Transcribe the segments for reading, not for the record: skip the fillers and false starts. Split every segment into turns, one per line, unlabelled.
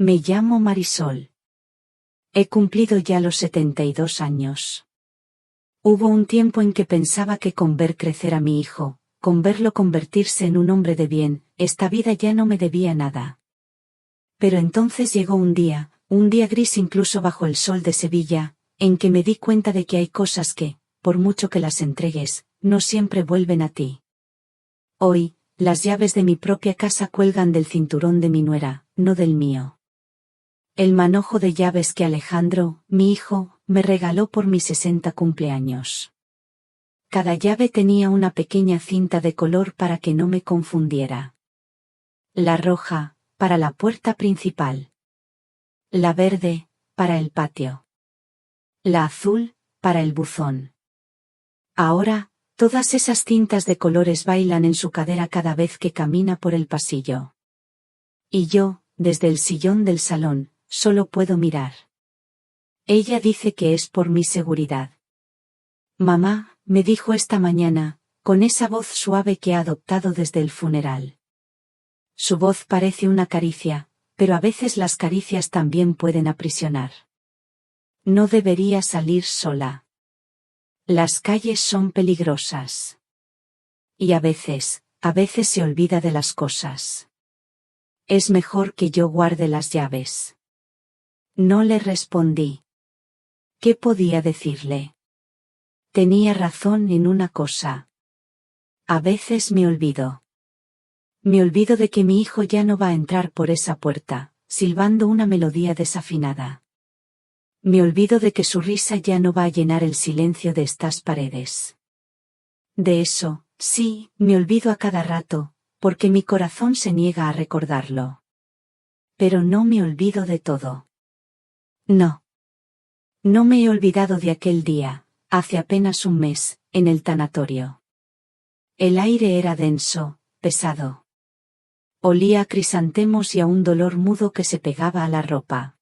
Me llamo Marisol. He cumplido ya los 72 años. Hubo un tiempo en que pensaba que con ver crecer a mi hijo, con verlo convertirse en un hombre de bien, esta vida ya no me debía nada. Pero entonces llegó un día gris incluso bajo el sol de Sevilla, en que me di cuenta de que hay cosas que, por mucho que las entregues, no siempre vuelven a ti. Hoy, las llaves de mi propia casa cuelgan del cinturón de mi nuera, no del mío. El manojo de llaves que Alejandro, mi hijo, me regaló por mi 60 cumpleaños. Cada llave tenía una pequeña cinta de color para que no me confundiera. La roja, para la puerta principal. La verde, para el patio. La azul, para el buzón. Ahora, todas esas cintas de colores bailan en su cadera cada vez que camina por el pasillo. Y yo, desde el sillón del salón, solo puedo mirar. Ella dice que es por mi seguridad. Mamá, me dijo esta mañana, con esa voz suave que ha adoptado desde el funeral. Su voz parece una caricia, pero a veces las caricias también pueden aprisionar. No debería salir sola. Las calles son peligrosas. Y a veces se olvida de las cosas. Es mejor que yo guarde las llaves. No le respondí. ¿Qué podía decirle? Tenía razón en una cosa. A veces me olvido. Me olvido de que mi hijo ya no va a entrar por esa puerta, silbando una melodía desafinada. Me olvido de que su risa ya no va a llenar el silencio de estas paredes. De eso, sí, me olvido a cada rato, porque mi corazón se niega a recordarlo. Pero no me olvido de todo. No. No me he olvidado de aquel día, hace apenas un mes, en el tanatorio. El aire era denso, pesado. Olía a crisantemos y a un dolor mudo que se pegaba a la ropa.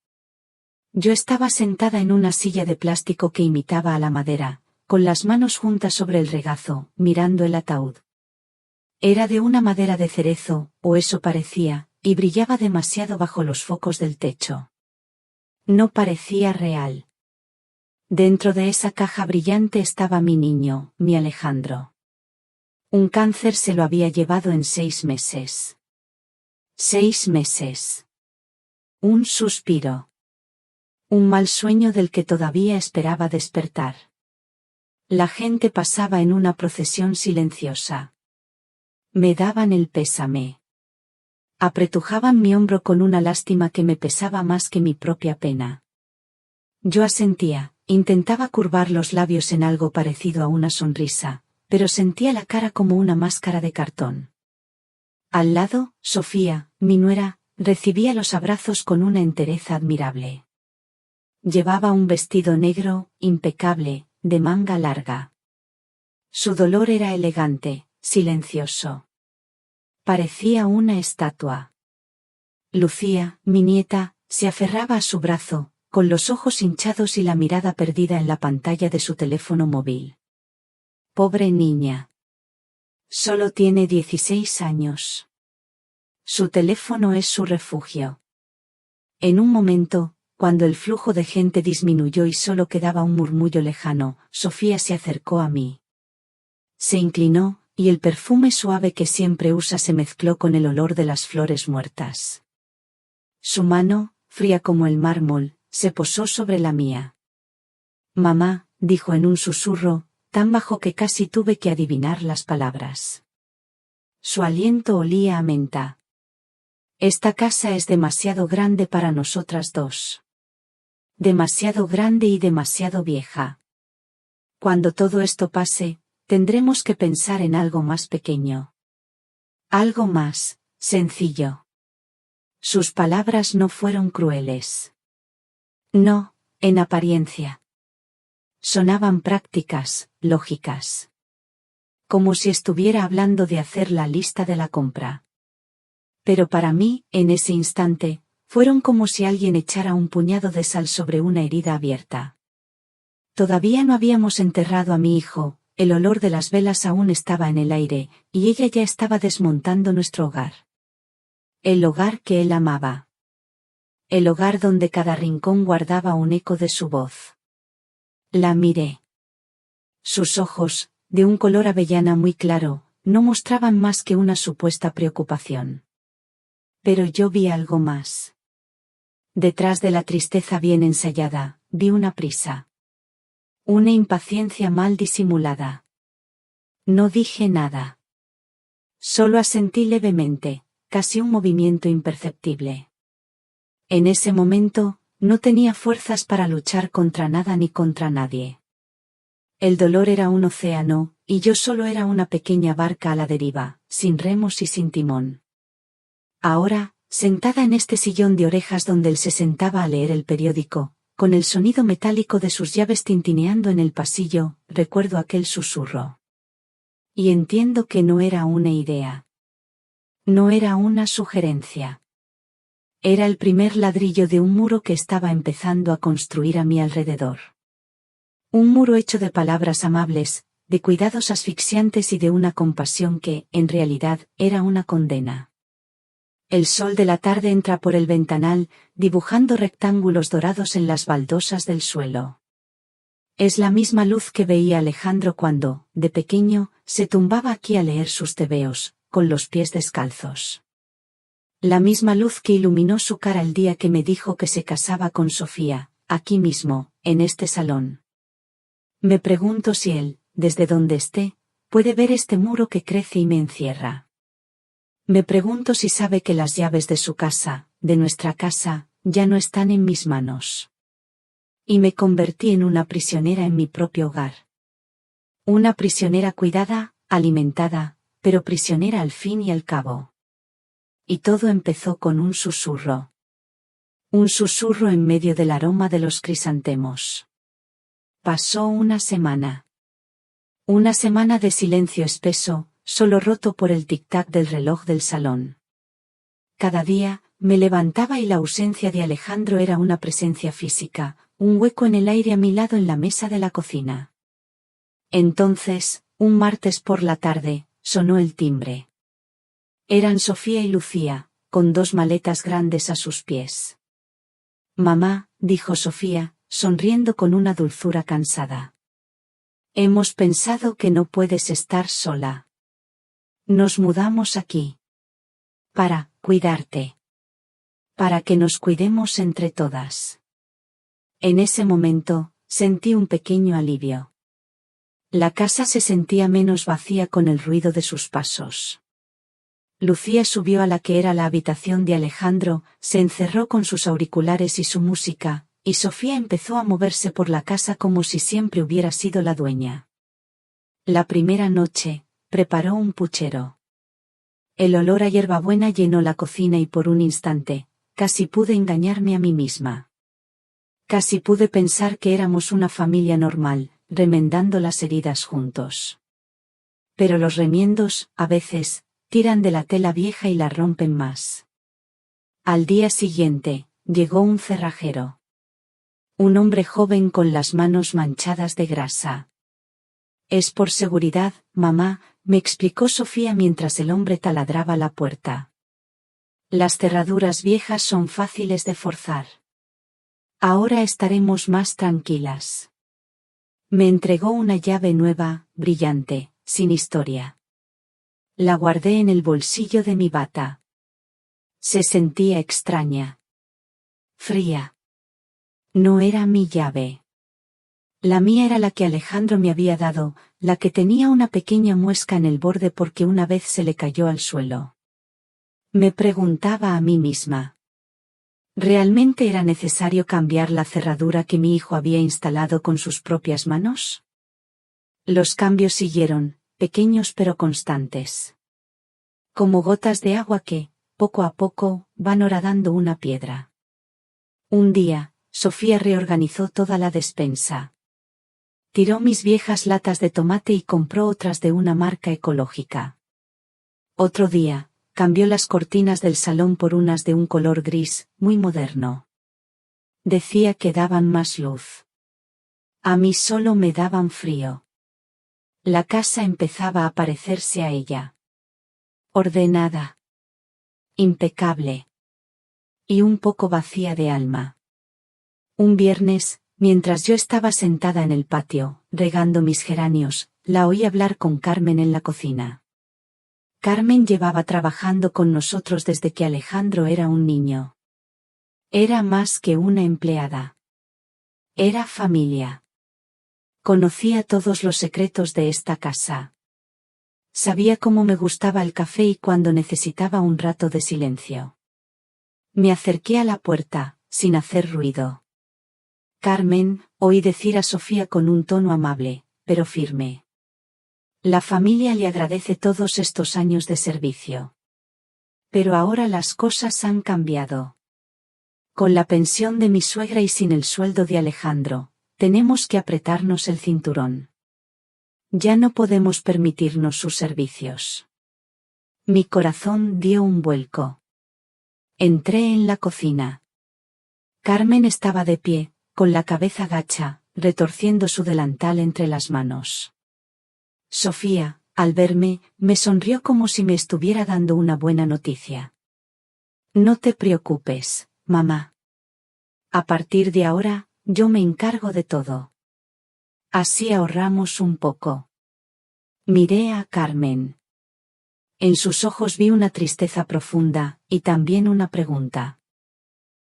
Yo estaba sentada en una silla de plástico que imitaba a la madera, con las manos juntas sobre el regazo, mirando el ataúd. Era de una madera de cerezo, o eso parecía, y brillaba demasiado bajo los focos del techo. No parecía real. Dentro de esa caja brillante estaba mi niño, mi Alejandro. Un cáncer se lo había llevado en 6 meses. 6 meses. Un suspiro. Un mal sueño del que todavía esperaba despertar. La gente pasaba en una procesión silenciosa. Me daban el pésame. Apretujaban mi hombro con una lástima que me pesaba más que mi propia pena. Yo asentía. Intentaba curvar los labios en algo parecido a una sonrisa, pero sentía la cara como una máscara de cartón. Al lado, Sofía, mi nuera, recibía los abrazos con una entereza admirable. Llevaba un vestido negro, impecable, de manga larga. Su dolor era elegante, silencioso. Parecía una estatua. Lucía, mi nieta, se aferraba a su brazo, con los ojos hinchados y la mirada perdida en la pantalla de su teléfono móvil. Pobre niña. Solo tiene 16 años. Su teléfono es su refugio. En un momento, cuando el flujo de gente disminuyó y solo quedaba un murmullo lejano, Sofía se acercó a mí. Se inclinó, y el perfume suave que siempre usa se mezcló con el olor de las flores muertas. Su mano, fría como el mármol, se posó sobre la mía. Mamá, dijo en un susurro, tan bajo que casi tuve que adivinar las palabras. Su aliento olía a menta. Esta casa es demasiado grande para nosotras dos. Demasiado grande y demasiado vieja. Cuando todo esto pase, tendremos que pensar en algo más pequeño. Algo más, sencillo. Sus palabras no fueron crueles. No, en apariencia. Sonaban prácticas, lógicas. Como si estuviera hablando de hacer la lista de la compra. Pero para mí, en ese instante, fueron como si alguien echara un puñado de sal sobre una herida abierta. Todavía no habíamos enterrado a mi hijo, el olor de las velas aún estaba en el aire, y ella ya estaba desmontando nuestro hogar. El hogar que él amaba. El hogar donde cada rincón guardaba un eco de su voz. La miré. Sus ojos, de un color avellana muy claro, no mostraban más que una supuesta preocupación. Pero yo vi algo más. Detrás de la tristeza bien ensayada, vi una prisa. Una impaciencia mal disimulada. No dije nada. Solo asentí levemente, casi un movimiento imperceptible. En ese momento, no tenía fuerzas para luchar contra nada ni contra nadie. El dolor era un océano, y yo solo era una pequeña barca a la deriva, sin remos y sin timón. Ahora, sentada en este sillón de orejas donde él se sentaba a leer el periódico, con el sonido metálico de sus llaves tintineando en el pasillo, recuerdo aquel susurro. Y entiendo que no era una idea. No era una sugerencia. Era el primer ladrillo de un muro que estaba empezando a construir a mi alrededor. Un muro hecho de palabras amables, de cuidados asfixiantes y de una compasión que, en realidad, era una condena. El sol de la tarde entra por el ventanal, dibujando rectángulos dorados en las baldosas del suelo. Es la misma luz que veía Alejandro cuando, de pequeño, se tumbaba aquí a leer sus tebeos, con los pies descalzos. La misma luz que iluminó su cara el día que me dijo que se casaba con Sofía, aquí mismo, en este salón. Me pregunto si él, desde donde esté, puede ver este muro que crece y me encierra. Me pregunto si sabe que las llaves de su casa, de nuestra casa, ya no están en mis manos. Y me convertí en una prisionera en mi propio hogar. Una prisionera cuidada, alimentada, pero prisionera al fin y al cabo. Y todo empezó con un susurro. Un susurro en medio del aroma de los crisantemos. Pasó una semana. Una semana de silencio espeso, solo roto por el tic-tac del reloj del salón. Cada día, me levantaba y la ausencia de Alejandro era una presencia física, un hueco en el aire a mi lado en la mesa de la cocina. Entonces, un martes por la tarde, sonó el timbre. Eran Sofía y Lucía, con dos maletas grandes a sus pies. Mamá, dijo Sofía, sonriendo con una dulzura cansada. Hemos pensado que no puedes estar sola. Nos mudamos aquí. Para cuidarte. Para que nos cuidemos entre todas. En ese momento, sentí un pequeño alivio. La casa se sentía menos vacía con el ruido de sus pasos. Lucía subió a la que era la habitación de Alejandro, se encerró con sus auriculares y su música, y Sofía empezó a moverse por la casa como si siempre hubiera sido la dueña. La primera noche, preparó un puchero. El olor a hierbabuena llenó la cocina y por un instante, casi pude engañarme a mí misma. Casi pude pensar que éramos una familia normal, remendando las heridas juntos. Pero los remiendos, a veces, tiran de la tela vieja y la rompen más. Al día siguiente, llegó un cerrajero. Un hombre joven con las manos manchadas de grasa. Es por seguridad, mamá, me explicó Sofía mientras el hombre taladraba la puerta. Las cerraduras viejas son fáciles de forzar. Ahora estaremos más tranquilas. Me entregó una llave nueva, brillante, sin historia. La guardé en el bolsillo de mi bata. Se sentía extraña. Fría. No era mi llave. La mía era la que Alejandro me había dado, la que tenía una pequeña muesca en el borde porque una vez se le cayó al suelo. Me preguntaba a mí misma. ¿Realmente era necesario cambiar la cerradura que mi hijo había instalado con sus propias manos? Los cambios siguieron, pequeños pero constantes. Como gotas de agua que, poco a poco, van horadando una piedra. Un día, Sofía reorganizó toda la despensa. Tiró mis viejas latas de tomate y compró otras de una marca ecológica. Otro día, cambió las cortinas del salón por unas de un color gris, muy moderno. Decía que daban más luz. A mí solo me daban frío. La casa empezaba a parecerse a ella. Ordenada. Impecable. y un poco vacía de alma. Un viernes, mientras yo estaba sentada en el patio, regando mis geranios, la oí hablar con Carmen en la cocina. Carmen llevaba trabajando con nosotros desde que Alejandro era un niño. Era más que una empleada. Era familia. Conocía todos los secretos de esta casa. Sabía cómo me gustaba el café y cuando necesitaba un rato de silencio. Me acerqué a la puerta, sin hacer ruido. Carmen, oí decir a Sofía con un tono amable, pero firme. La familia le agradece todos estos años de servicio. Pero ahora las cosas han cambiado. Con la pensión de mi suegra y sin el sueldo de Alejandro, tenemos que apretarnos el cinturón. Ya no podemos permitirnos sus servicios. Mi corazón dio un vuelco. Entré en la cocina. Carmen estaba de pie, con la cabeza gacha, retorciendo su delantal entre las manos. Sofía, al verme, me sonrió como si me estuviera dando una buena noticia. No te preocupes, mamá. A partir de ahora, yo me encargo de todo. Así ahorramos un poco. Miré a Carmen. En sus ojos vi una tristeza profunda, y también una pregunta.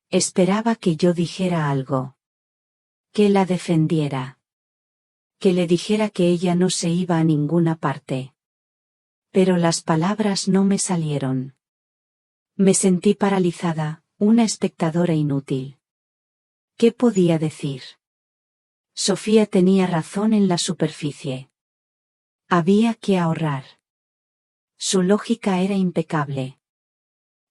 Esperaba que yo dijera algo. Que la defendiera. Que le dijera que ella no se iba a ninguna parte. Pero las palabras no me salieron. Me sentí paralizada, una espectadora inútil. ¿Qué podía decir? Sofía tenía razón en la superficie. Había que ahorrar. Su lógica era impecable.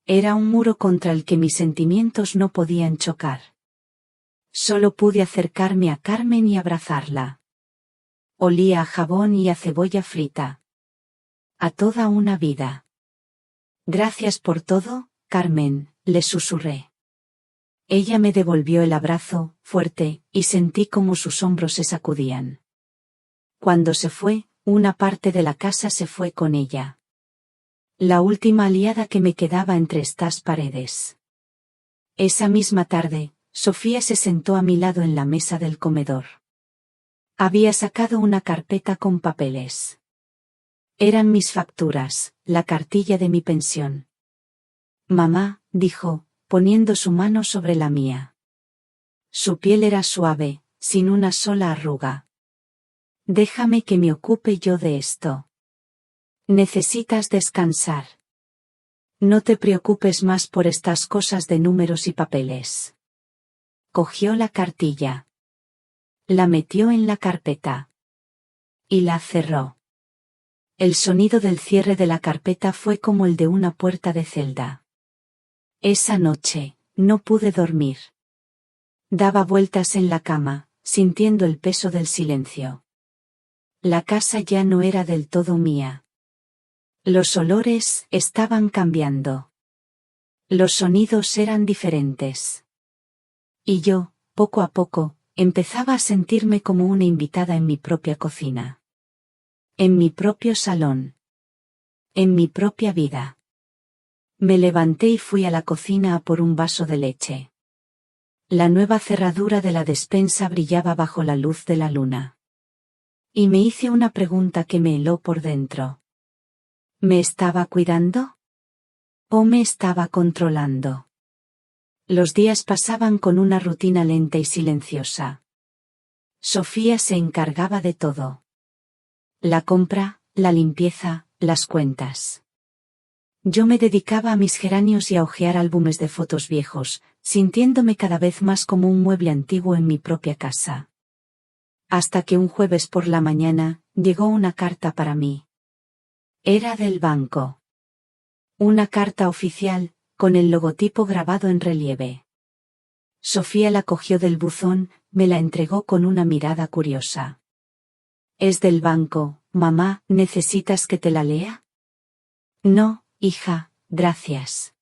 Era un muro contra el que mis sentimientos no podían chocar. Solo pude acercarme a Carmen y abrazarla. Olía a jabón y a cebolla frita. A toda una vida. Gracias por todo, Carmen, le susurré. Ella me devolvió el abrazo, fuerte, y sentí como sus hombros se sacudían. Cuando se fue, una parte de la casa se fue con ella. La última aliada que me quedaba entre estas paredes. Esa misma tarde, Sofía se sentó a mi lado en la mesa del comedor. Había sacado una carpeta con papeles. Eran mis facturas, la cartilla de mi pensión. Mamá, dijo, poniendo su mano sobre la mía. Su piel era suave, sin una sola arruga. Déjame que me ocupe yo de esto. Necesitas descansar. No te preocupes más por estas cosas de números y papeles. Cogió la cartilla. La metió en la carpeta. Y la cerró. El sonido del cierre de la carpeta fue como el de una puerta de celda. Esa noche, no pude dormir. Daba vueltas en la cama, sintiendo el peso del silencio. La casa ya no era del todo mía. Los olores estaban cambiando. Los sonidos eran diferentes. Y yo, poco a poco, empezaba a sentirme como una invitada en mi propia cocina. En mi propio salón. En mi propia vida. Me levanté y fui a la cocina a por un vaso de leche. La nueva cerradura de la despensa brillaba bajo la luz de la luna. Y me hice una pregunta que me heló por dentro. ¿Me estaba cuidando? ¿O me estaba controlando? Los días pasaban con una rutina lenta y silenciosa. Sofía se encargaba de todo. La compra, la limpieza, las cuentas. Yo me dedicaba a mis geranios y a hojear álbumes de fotos viejos, sintiéndome cada vez más como un mueble antiguo en mi propia casa. Hasta que un jueves por la mañana, llegó una carta para mí. Era del banco. Una carta oficial, con el logotipo grabado en relieve. Sofía la cogió del buzón, me la entregó con una mirada curiosa. «Es del banco, mamá, ¿necesitas que te la lea?» «No, hija, gracias.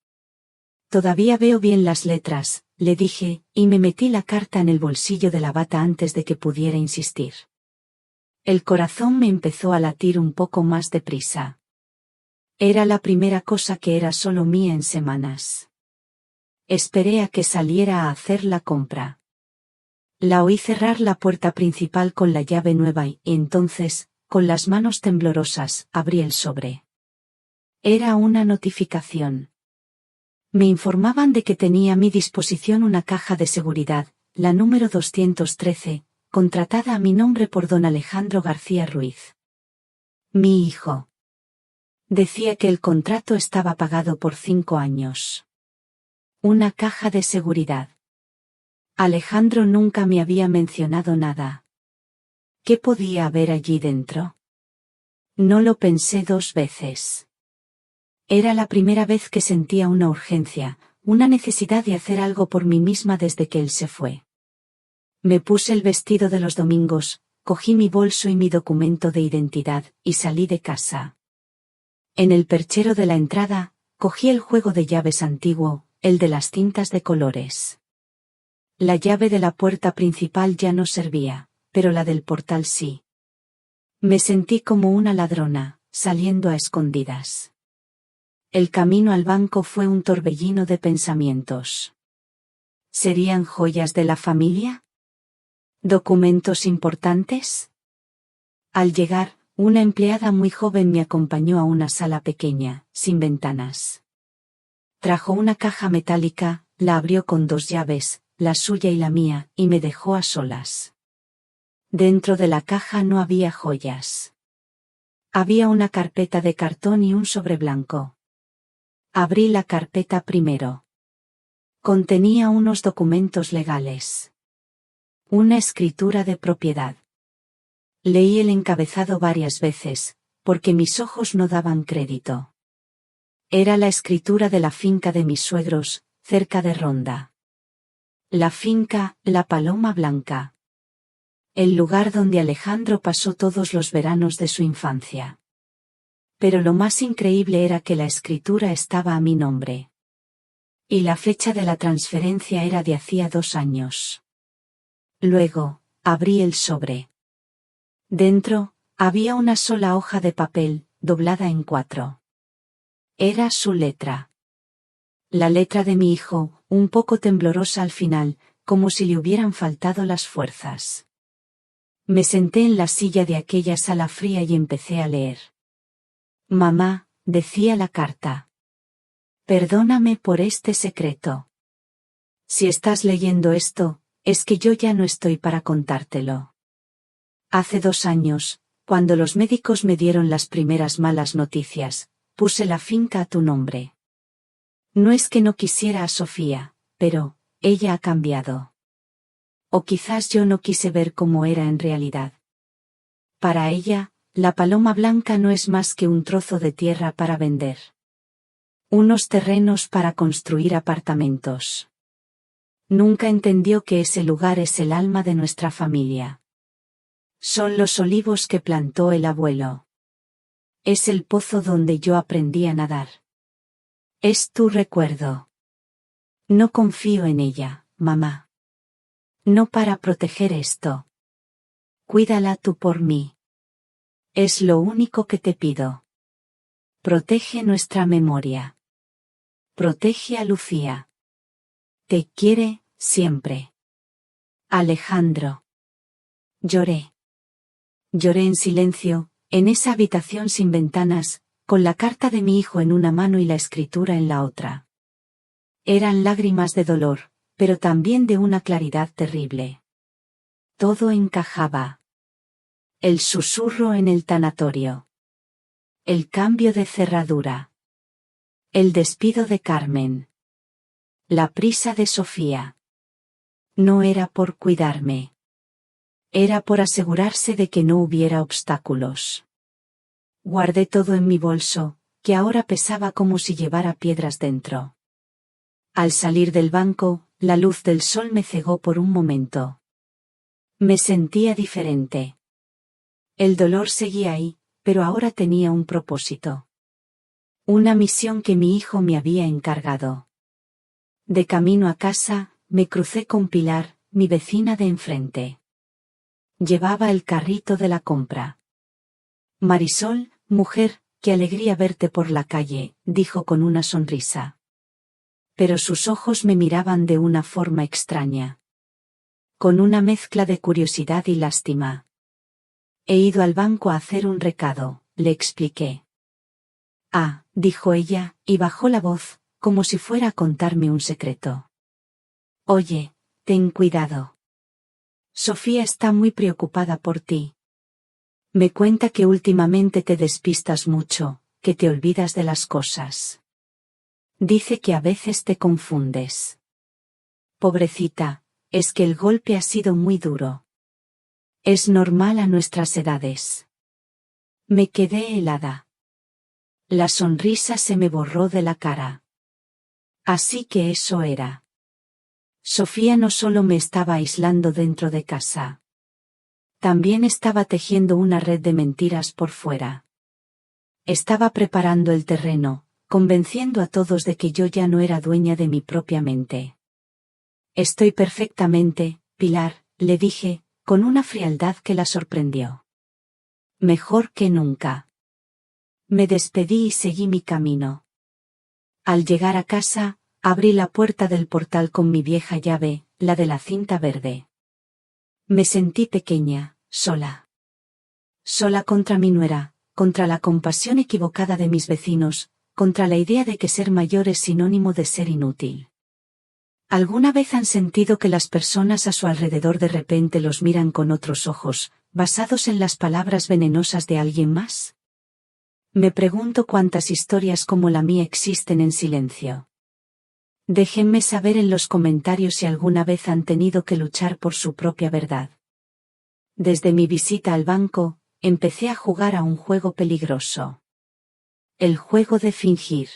Todavía veo bien las letras», le dije, y me metí la carta en el bolsillo de la bata antes de que pudiera insistir. El corazón me empezó a latir un poco más deprisa. Era la primera cosa que era solo mía en semanas. Esperé a que saliera a hacer la compra. La oí cerrar la puerta principal con la llave nueva y, entonces, con las manos temblorosas, abrí el sobre. Era una notificación. Me informaban de que tenía a mi disposición una caja de seguridad, la número 213, contratada a mi nombre por don Alejandro García Ruiz. Mi hijo. Decía que el contrato estaba pagado por 5 años. Una caja de seguridad. Alejandro nunca me había mencionado nada. ¿Qué podía haber allí dentro? No lo pensé 2 veces. Era la primera vez que sentía una urgencia, una necesidad de hacer algo por mí misma desde que él se fue. Me puse el vestido de los domingos, cogí mi bolso y mi documento de identidad, y salí de casa. En el perchero de la entrada, cogí el juego de llaves antiguo, el de las cintas de colores. La llave de la puerta principal ya no servía, pero la del portal sí. Me sentí como una ladrona, saliendo a escondidas. El camino al banco fue un torbellino de pensamientos. ¿Serían joyas de la familia? ¿Documentos importantes? Al llegar, una empleada muy joven me acompañó a una sala pequeña, sin ventanas. Trajo una caja metálica, la abrió con 2 llaves, la suya y la mía, y me dejó a solas. Dentro de la caja no había joyas. Había una carpeta de cartón y un sobre blanco. Abrí la carpeta primero. Contenía unos documentos legales. Una escritura de propiedad. Leí el encabezado varias veces, porque mis ojos no daban crédito. Era la escritura de la finca de mis suegros, cerca de Ronda. La finca, La Paloma Blanca. El lugar donde Alejandro pasó todos los veranos de su infancia. Pero lo más increíble era que la escritura estaba a mi nombre. Y la fecha de la transferencia era de hacía 2 años. Luego, abrí el sobre. Dentro, había una sola hoja de papel, doblada en 4. Era su letra. La letra de mi hijo, un poco temblorosa al final, como si le hubieran faltado las fuerzas. Me senté en la silla de aquella sala fría y empecé a leer. Mamá, decía la carta. Perdóname por este secreto. Si estás leyendo esto, es que yo ya no estoy para contártelo. Hace 2 años, cuando los médicos me dieron las primeras malas noticias, puse la finca a tu nombre. No es que no quisiera a Sofía, pero, ella ha cambiado. O quizás yo no quise ver cómo era en realidad. Para ella, la Paloma Blanca no es más que un trozo de tierra para vender. Unos terrenos para construir apartamentos. Nunca entendió que ese lugar es el alma de nuestra familia. Son los olivos que plantó el abuelo. Es el pozo donde yo aprendí a nadar. Es tu recuerdo. No confío en ella, mamá. No para proteger esto. Cuídala tú por mí. Es lo único que te pido. Protege nuestra memoria. Protege a Lucía. Te quiere, siempre. Alejandro. Lloré. Lloré en silencio, en esa habitación sin ventanas, con la carta de mi hijo en una mano y la escritura en la otra. Eran lágrimas de dolor, pero también de una claridad terrible. Todo encajaba. El susurro en el tanatorio. El cambio de cerradura. El despido de Carmen. La prisa de Sofía. No era por cuidarme. Era por asegurarse de que no hubiera obstáculos. Guardé todo en mi bolso, que ahora pesaba como si llevara piedras dentro. Al salir del banco, la luz del sol me cegó por un momento. Me sentía diferente. El dolor seguía ahí, pero ahora tenía un propósito. Una misión que mi hijo me había encargado. De camino a casa, me crucé con Pilar, mi vecina de enfrente. Llevaba el carrito de la compra. Marisol, mujer, qué alegría verte por la calle, dijo con una sonrisa. pero sus ojos me miraban de una forma extraña. Con una mezcla de curiosidad y lástima. He ido al banco a hacer un recado, le expliqué. Ah, dijo ella, y bajó la voz, como si fuera a contarme un secreto. Oye, ten cuidado. Sofía está muy preocupada por ti. Me cuenta que últimamente te despistas mucho, que te olvidas de las cosas. Dice que a veces te confundes. Pobrecita, es que el golpe ha sido muy duro. Es normal a nuestras edades. Me quedé helada. La sonrisa se me borró de la cara. Así que eso era. Sofía no solo me estaba aislando dentro de casa. También estaba tejiendo una red de mentiras por fuera. Estaba preparando el terreno, convenciendo a todos de que yo ya no era dueña de mi propia mente. Estoy perfectamente, Pilar, le dije, con una frialdad que la sorprendió. Mejor que nunca. Me despedí y seguí mi camino. Al llegar a casa, abrí la puerta del portal con mi vieja llave, la de la cinta verde. Me sentí pequeña, sola. Sola contra mi nuera, contra la compasión equivocada de mis vecinos, contra la idea de que ser mayor es sinónimo de ser inútil. ¿Alguna vez han sentido que las personas a su alrededor de repente los miran con otros ojos, basados en las palabras venenosas de alguien más? Me pregunto cuántas historias como la mía existen en silencio. Déjenme saber en los comentarios si alguna vez han tenido que luchar por su propia verdad. Desde mi visita al banco, empecé a jugar a un juego peligroso. El juego de fingir.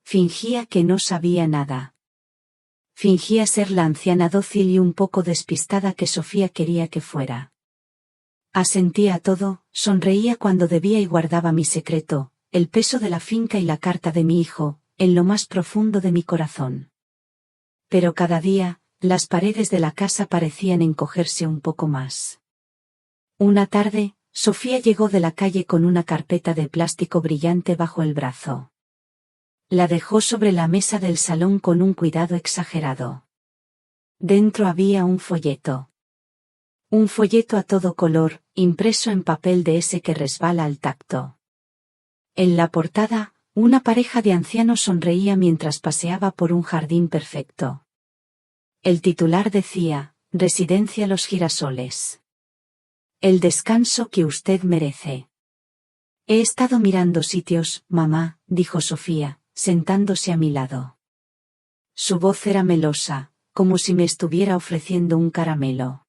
Fingía que no sabía nada. Fingía ser la anciana dócil y un poco despistada que Sofía quería que fuera. Asentía a todo, sonreía cuando debía y guardaba mi secreto, el peso de la finca y la carta de mi hijo, en lo más profundo de mi corazón. Pero cada día, las paredes de la casa parecían encogerse un poco más. Una tarde, Sofía llegó de la calle con una carpeta de plástico brillante bajo el brazo. La dejó sobre la mesa del salón con un cuidado exagerado. Dentro había un folleto. Un folleto a todo color, impreso en papel de ese que resbala al tacto. En la portada, una pareja de ancianos sonreía mientras paseaba por un jardín perfecto. El titular decía, Residencia Los Girasoles. El descanso que usted merece. He estado mirando sitios, mamá, dijo Sofía, sentándose a mi lado. Su voz era melosa, como si me estuviera ofreciendo un caramelo.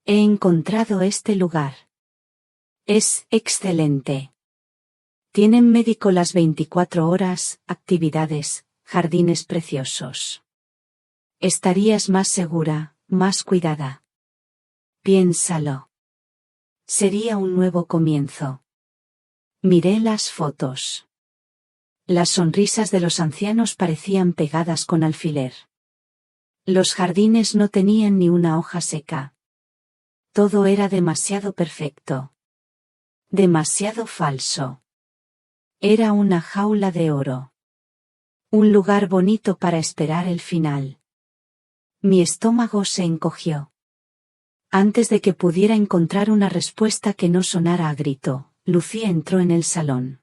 He encontrado este lugar. Es excelente. Tienen médico las 24 horas, actividades, jardines preciosos. Estarías más segura, más cuidada. Piénsalo. Sería un nuevo comienzo. Miré las fotos. Las sonrisas de los ancianos parecían pegadas con alfiler. Los jardines no tenían ni una hoja seca. Todo era demasiado perfecto. Demasiado falso. Era una jaula de oro. Un lugar bonito para esperar el final. Mi estómago se encogió. Antes de que pudiera encontrar una respuesta que no sonara a grito, Lucía entró en el salón.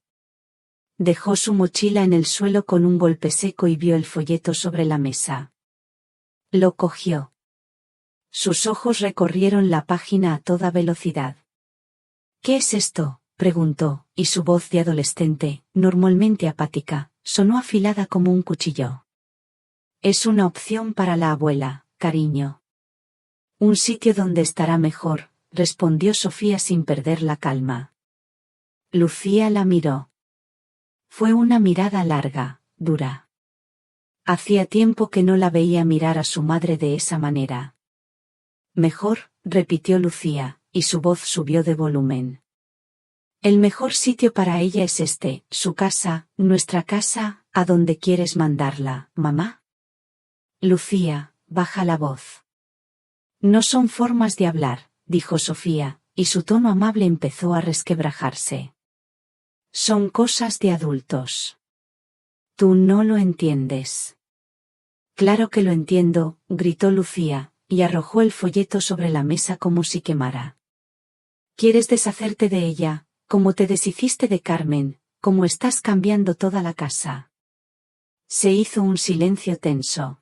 Dejó su mochila en el suelo con un golpe seco y vio el folleto sobre la mesa. Lo cogió. Sus ojos recorrieron la página a toda velocidad. ¿Qué es esto?, preguntó, y su voz de adolescente, normalmente apática, sonó afilada como un cuchillo. Es una opción para la abuela, cariño. Un sitio donde estará mejor, respondió Sofía sin perder la calma. Lucía la miró. Fue una mirada larga, dura. Hacía tiempo que no la veía mirar a su madre de esa manera. Mejor, repitió Lucía, y su voz subió de volumen. El mejor sitio para ella es este, su casa, nuestra casa, ¿a dónde quieres mandarla, mamá? Lucía, baja la voz. No son formas de hablar, dijo Sofía, y su tono amable empezó a resquebrajarse. Son cosas de adultos. Tú no lo entiendes. Claro que lo entiendo, gritó Lucía, y arrojó el folleto sobre la mesa como si quemara. Quieres deshacerte de ella, como te deshiciste de Carmen, como estás cambiando toda la casa. Se hizo un silencio tenso.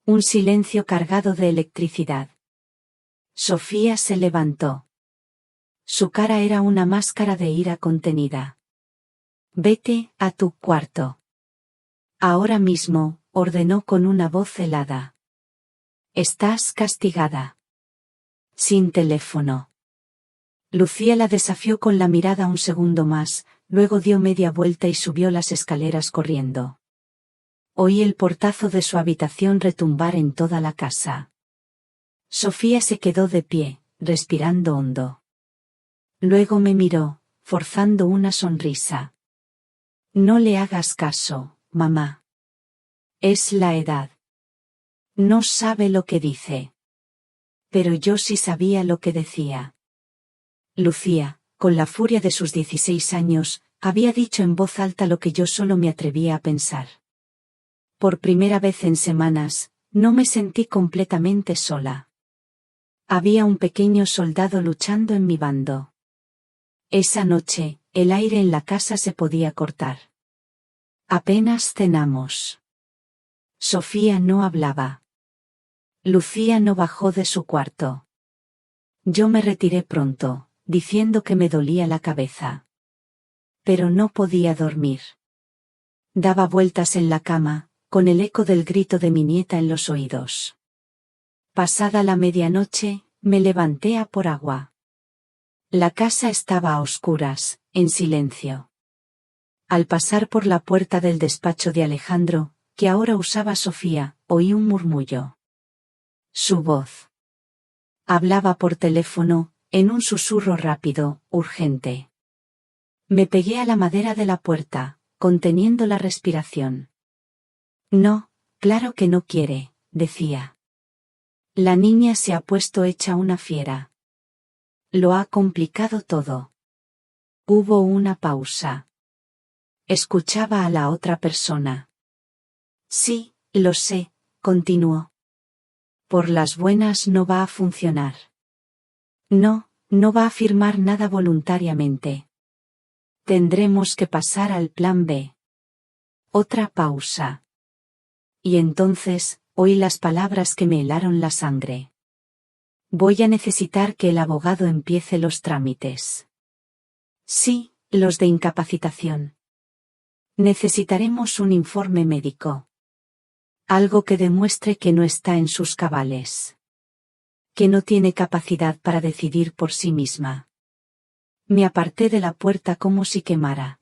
Un silencio cargado de electricidad. Sofía se levantó. Su cara era una máscara de ira contenida. Vete a tu cuarto. Ahora mismo, ordenó con una voz helada. Estás castigada. Sin teléfono. Lucía la desafió con la mirada un segundo más, luego dio media vuelta y subió las escaleras corriendo. Oí el portazo de su habitación retumbar en toda la casa. Sofía se quedó de pie, respirando hondo. Luego me miró, forzando una sonrisa. No le hagas caso, mamá. Es la edad. No sabe lo que dice. Pero yo sí sabía lo que decía. Lucía, con la furia de sus 16 años, había dicho en voz alta lo que yo solo me atrevía a pensar. Por primera vez en semanas, no me sentí completamente sola. Había un pequeño soldado luchando en mi bando. Esa noche, el aire en la casa se podía cortar. Apenas cenamos. Sofía no hablaba. Lucía no bajó de su cuarto. Yo me retiré pronto, diciendo que me dolía la cabeza. Pero no podía dormir. Daba vueltas en la cama, con el eco del grito de mi nieta en los oídos. Pasada la medianoche, me levanté a por agua. La casa estaba a oscuras, en silencio. Al pasar por la puerta del despacho de Alejandro, que ahora usaba Sofía, oí un murmullo. Su voz. Hablaba por teléfono, en un susurro rápido, urgente. Me pegué a la madera de la puerta, conteniendo la respiración. No, claro que no quiere, decía. La niña se ha puesto hecha una fiera. Lo ha complicado todo. Hubo una pausa. Escuchaba a la otra persona. Sí, lo sé, continuó. Por las buenas no va a funcionar. No, no va a firmar nada voluntariamente. Tendremos que pasar al plan B. Otra pausa. Y entonces, oí las palabras que me helaron la sangre. Voy a necesitar que el abogado empiece los trámites. Sí, los de incapacitación. Necesitaremos un informe médico. Algo que demuestre que no está en sus cabales. Que no tiene capacidad para decidir por sí misma. Me aparté de la puerta como si quemara.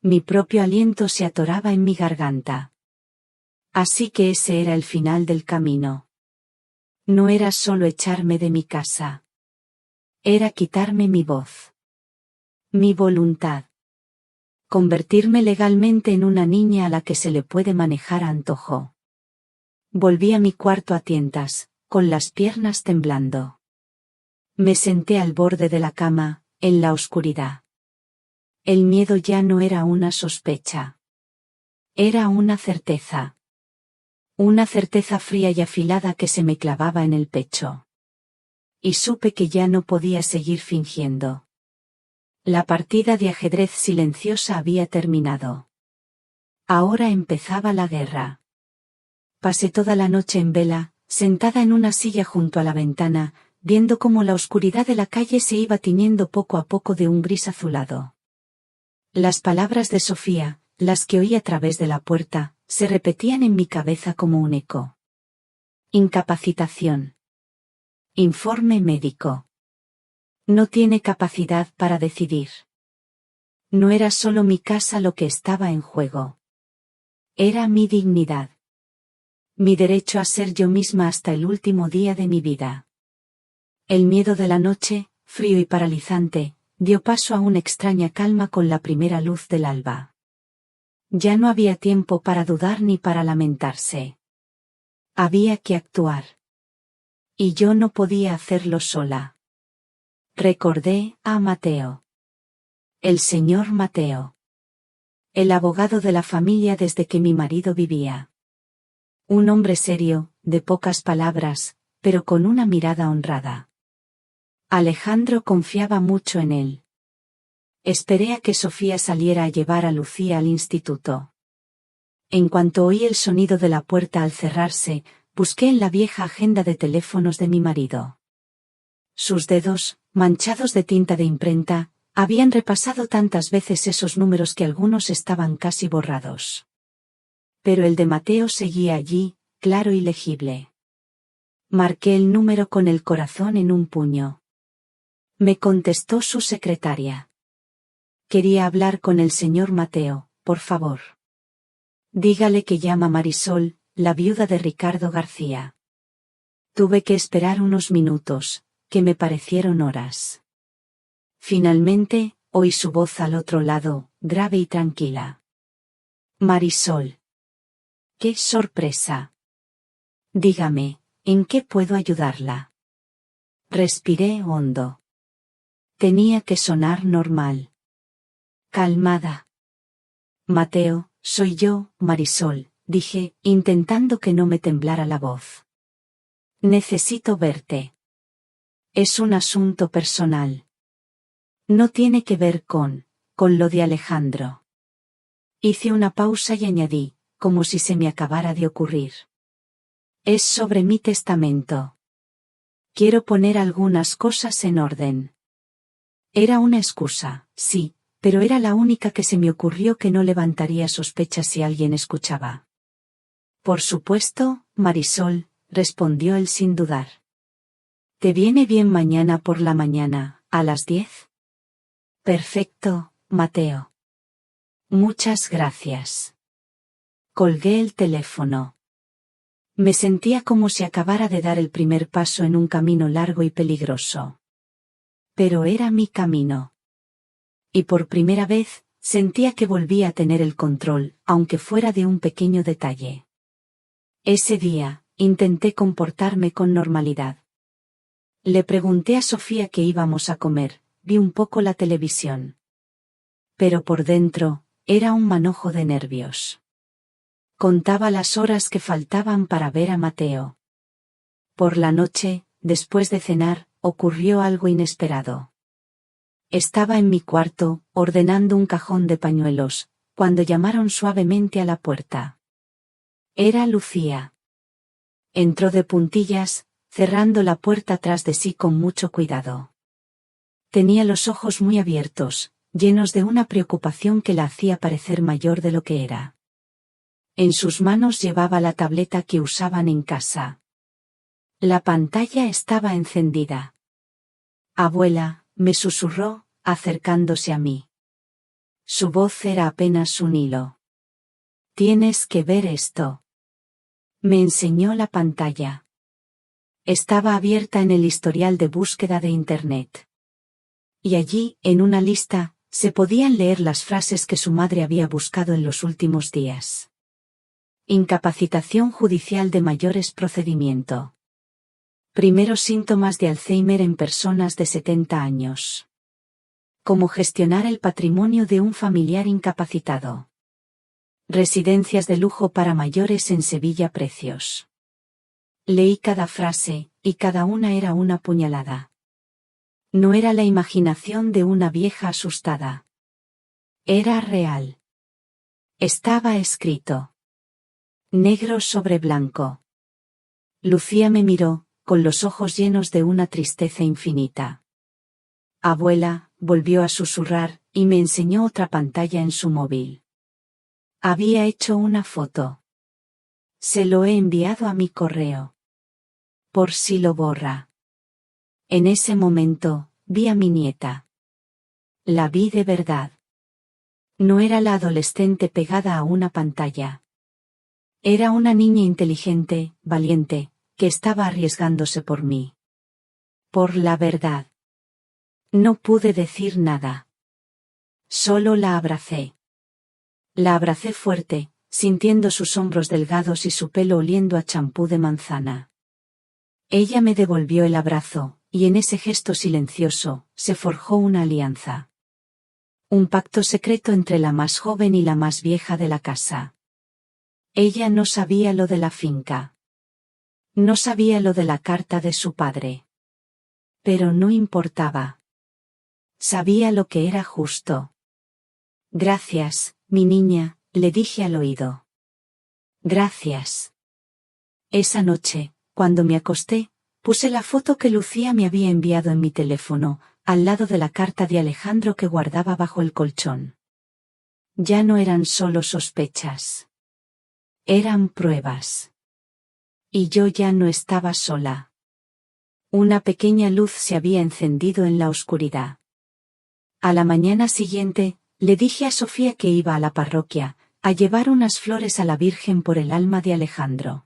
Mi propio aliento se atoraba en mi garganta. Así que ese era el final del camino. No era solo echarme de mi casa. Era quitarme mi voz. Mi voluntad. Convertirme legalmente en una niña a la que se le puede manejar a antojo. Volví a mi cuarto a tientas, con las piernas temblando. Me senté al borde de la cama, en la oscuridad. El miedo ya no era una sospecha. Era una certeza. Una certeza fría y afilada que se me clavaba en el pecho. Y supe que ya no podía seguir fingiendo. La partida de ajedrez silenciosa había terminado. Ahora empezaba la guerra. Pasé toda la noche en vela, sentada en una silla junto a la ventana, viendo cómo la oscuridad de la calle se iba tiñendo poco a poco de un gris azulado. Las palabras de Sofía, las que oí a través de la puerta, se repetían en mi cabeza como un eco. Incapacitación. Informe médico. No tiene capacidad para decidir. No era solo mi casa lo que estaba en juego. Era mi dignidad. Mi derecho a ser yo misma hasta el último día de mi vida. El miedo de la noche, frío y paralizante, dio paso a una extraña calma con la primera luz del alba. Ya no había tiempo para dudar ni para lamentarse. Había que actuar. Y yo no podía hacerlo sola. Recordé a Mateo. El señor Mateo. El abogado de la familia desde que mi marido vivía. Un hombre serio, de pocas palabras, pero con una mirada honrada. Alejandro confiaba mucho en él. Esperé a que Sofía saliera a llevar a Lucía al instituto. En cuanto oí el sonido de la puerta al cerrarse, busqué en la vieja agenda de teléfonos de mi marido. Sus dedos, manchados de tinta de imprenta, habían repasado tantas veces esos números que algunos estaban casi borrados. Pero el de Mateo seguía allí, claro y legible. Marqué el número con el corazón en un puño. Me contestó su secretaria. Quería hablar con el señor Mateo, por favor. Dígale que llama Marisol, la viuda de Ricardo García. Tuve que esperar unos minutos, que me parecieron horas. Finalmente, oí su voz al otro lado, grave y tranquila. Marisol. ¡Qué sorpresa! Dígame, ¿en qué puedo ayudarla? Respiré hondo. Tenía que sonar normal. Calmada. Mateo, soy yo, Marisol, dije, intentando que no me temblara la voz. Necesito verte. Es un asunto personal. No tiene que ver con lo de Alejandro. Hice una pausa y añadí, como si se me acabara de ocurrir. Es sobre mi testamento. Quiero poner algunas cosas en orden. Era una excusa, sí, pero era la única que se me ocurrió que no levantaría sospechas si alguien escuchaba. Por supuesto, Marisol, respondió él sin dudar. ¿Te viene bien mañana por la mañana, a las 10? Perfecto, Mateo. Muchas gracias. Colgué el teléfono. Me sentía como si acabara de dar el primer paso en un camino largo y peligroso. Pero era mi camino. Y por primera vez, sentía que volvía a tener el control, aunque fuera de un pequeño detalle. Ese día, intenté comportarme con normalidad. Le pregunté a Sofía qué íbamos a comer, vi un poco la televisión. Pero por dentro, era un manojo de nervios. Contaba las horas que faltaban para ver a Mateo. Por la noche, después de cenar, ocurrió algo inesperado. Estaba en mi cuarto, ordenando un cajón de pañuelos, cuando llamaron suavemente a la puerta. Era Lucía. Entró de puntillas, cerrando la puerta tras de sí con mucho cuidado. Tenía los ojos muy abiertos, llenos de una preocupación que la hacía parecer mayor de lo que era. En sus manos llevaba la tableta que usaban en casa. La pantalla estaba encendida. Abuela, me susurró, acercándose a mí. Su voz era apenas un hilo. Tienes que ver esto. Me enseñó la pantalla. Estaba abierta en el historial de búsqueda de Internet. Y allí, en una lista, se podían leer las frases que su madre había buscado en los últimos días. Incapacitación judicial de mayores procedimiento. Primeros síntomas de Alzheimer en personas de 70 años. Cómo gestionar el patrimonio de un familiar incapacitado. Residencias de lujo para mayores en Sevilla, precios. Leí cada frase, y cada una era una puñalada. No era la imaginación de una vieja asustada. Era real. Estaba escrito. Negro sobre blanco. Lucía me miró, con los ojos llenos de una tristeza infinita. Abuela, volvió a susurrar, y me enseñó otra pantalla en su móvil. Había hecho una foto. Se lo he enviado a mi correo. Por si lo borra. En ese momento, vi a mi nieta. La vi de verdad. No era la adolescente pegada a una pantalla. Era una niña inteligente, valiente, que estaba arriesgándose por mí. Por la verdad. No pude decir nada. Solo la abracé. La abracé fuerte, sintiendo sus hombros delgados y su pelo oliendo a champú de manzana. Ella me devolvió el abrazo, y en ese gesto silencioso, se forjó una alianza. Un pacto secreto entre la más joven y la más vieja de la casa. Ella no sabía lo de la finca. No sabía lo de la carta de su padre. Pero no importaba. Sabía lo que era justo. Gracias, mi niña, le dije al oído. Gracias. Esa noche, cuando me acosté, puse la foto que Lucía me había enviado en mi teléfono, al lado de la carta de Alejandro que guardaba bajo el colchón. Ya no eran solo sospechas. Eran pruebas. Y yo ya no estaba sola. Una pequeña luz se había encendido en la oscuridad. A la mañana siguiente, le dije a Sofía que iba a la parroquia, a llevar unas flores a la Virgen por el alma de Alejandro.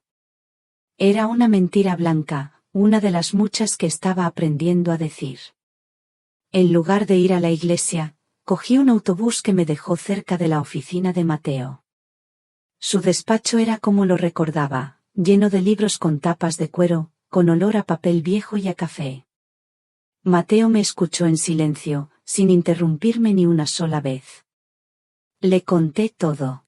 Era una mentira blanca, una de las muchas que estaba aprendiendo a decir. En lugar de ir a la iglesia, cogí un autobús que me dejó cerca de la oficina de Mateo. Su despacho era como lo recordaba, lleno de libros con tapas de cuero, con olor a papel viejo y a café. Mateo me escuchó en silencio, sin interrumpirme ni una sola vez. Le conté todo.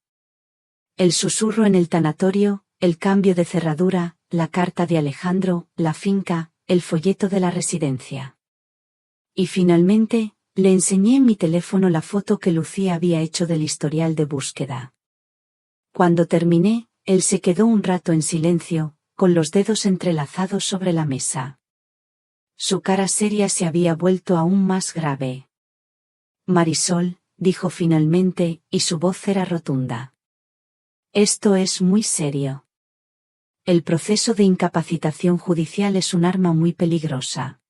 El susurro en el tanatorio, el cambio de cerradura, la carta de Alejandro, la finca, el folleto de la residencia. Y finalmente, le enseñé en mi teléfono la foto que Lucía había hecho del historial de búsqueda. Cuando terminé, él se quedó un rato en silencio, con los dedos entrelazados sobre la mesa. Su cara seria se había vuelto aún más grave. Marisol, dijo finalmente, y su voz era rotunda. Esto es muy serio. El proceso de incapacitación judicial es un arma muy peligrosa.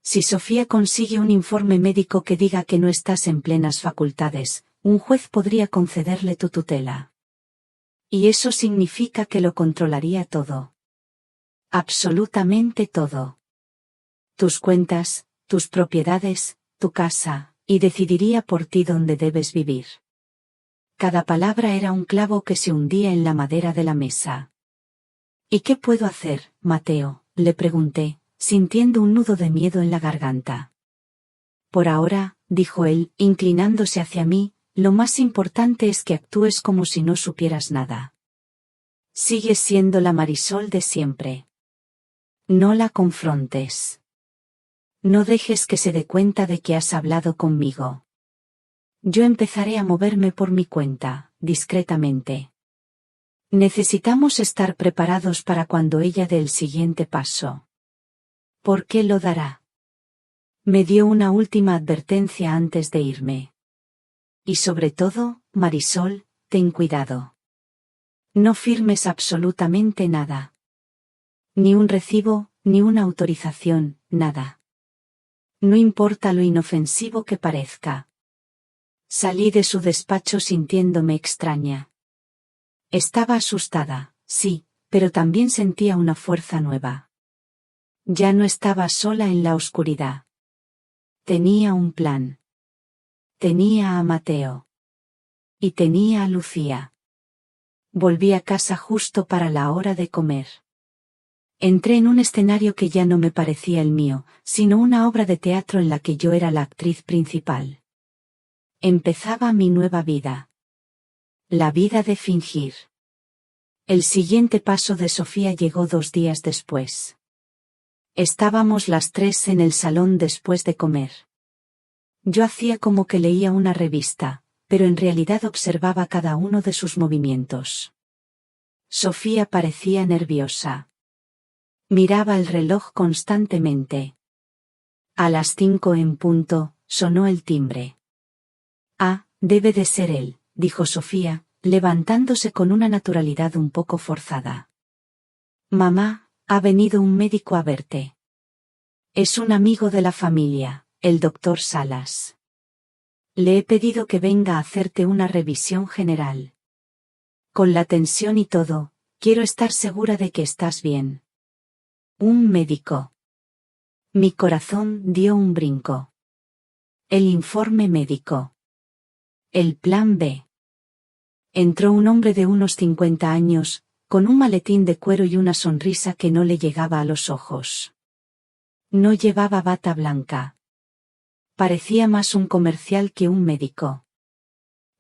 Si Sofía consigue un informe médico que diga que no estás en plenas facultades, un juez podría concederle tu tutela. Y eso significa que lo controlaría todo. Absolutamente todo. Tus cuentas, tus propiedades, tu casa, y decidiría por ti dónde debes vivir. Cada palabra era un clavo que se hundía en la madera de la mesa. ¿Y qué puedo hacer, Mateo?, le pregunté, sintiendo un nudo de miedo en la garganta. Por ahora, dijo él, inclinándose hacia mí, lo más importante es que actúes como si no supieras nada. Sigues siendo la Marisol de siempre. No la confrontes. No dejes que se dé cuenta de que has hablado conmigo. Yo empezaré a moverme por mi cuenta, discretamente. Necesitamos estar preparados para cuando ella dé el siguiente paso. ¿Por qué lo dará? Me dio una última advertencia antes de irme. Y sobre todo, Marisol, ten cuidado. No firmes absolutamente nada. Ni un recibo, ni una autorización, nada. No importa lo inofensivo que parezca. Salí de su despacho sintiéndome extraña. Estaba asustada, sí, pero también sentía una fuerza nueva. Ya no estaba sola en la oscuridad. Tenía un plan. Tenía a Mateo. Y tenía a Lucía. Volví a casa justo para la hora de comer. Entré en un escenario que ya no me parecía el mío, sino una obra de teatro en la que yo era la actriz principal. Empezaba mi nueva vida. La vida de fingir. El siguiente paso de Sofía llegó 2 días después. Estábamos las 3 en el salón después de comer. Yo hacía como que leía una revista, pero en realidad observaba cada uno de sus movimientos. Sofía parecía nerviosa. Miraba el reloj constantemente. A las 5 en punto, sonó el timbre. Ah, debe de ser él, dijo Sofía, levantándose con una naturalidad un poco forzada. Mamá, ha venido un médico a verte. Es un amigo de la familia, el doctor Salas. Le he pedido que venga a hacerte una revisión general. Con la tensión y todo, quiero estar segura de que estás bien. Un médico. Mi corazón dio un brinco. El informe médico. El plan B. Entró un hombre de unos 50 años, con un maletín de cuero y una sonrisa que no le llegaba a los ojos. No llevaba bata blanca. Parecía más un comercial que un médico.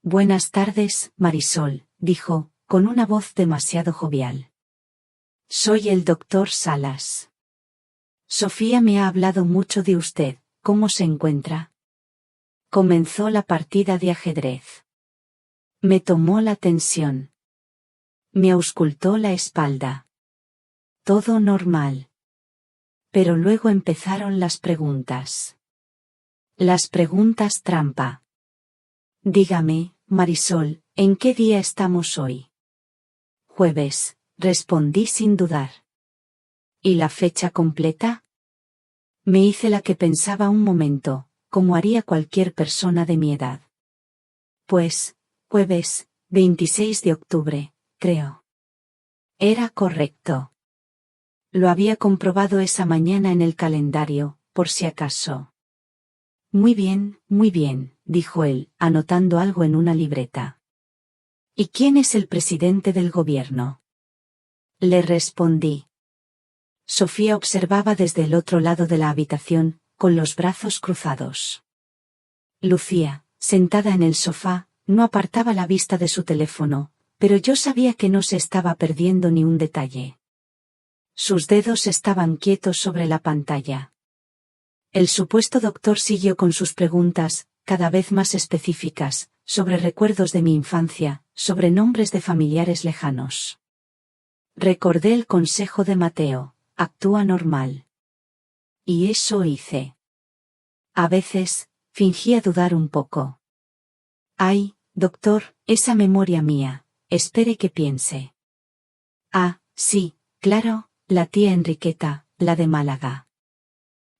Buenas tardes, Marisol, dijo, con una voz demasiado jovial. Soy el doctor Salas. Sofía me ha hablado mucho de usted, ¿cómo se encuentra? Comenzó la partida de ajedrez. Me tomó la tensión. Me auscultó la espalda. Todo normal. Pero luego empezaron las preguntas. Las preguntas trampa. Dígame, Marisol, ¿en qué día estamos hoy? Jueves, respondí sin dudar. ¿Y la fecha completa? Me hice la que pensaba un momento, como haría cualquier persona de mi edad. Pues, jueves, 26 de octubre, creo. Era correcto. Lo había comprobado esa mañana en el calendario, por si acaso. Muy bien, dijo él, anotando algo en una libreta. ¿Y quién es el presidente del gobierno? Le respondí. Sofía observaba desde el otro lado de la habitación, con los brazos cruzados. Lucía, sentada en el sofá, no apartaba la vista de su teléfono, pero yo sabía que no se estaba perdiendo ni un detalle. Sus dedos estaban quietos sobre la pantalla. El supuesto doctor siguió con sus preguntas, cada vez más específicas, sobre recuerdos de mi infancia, sobre nombres de familiares lejanos. Recordé el consejo de Mateo, actúa normal. Y eso hice. A veces, fingía dudar un poco. Ay, doctor, esa memoria mía, espere que piense. Ah, sí, claro, la tía Enriqueta, la de Málaga.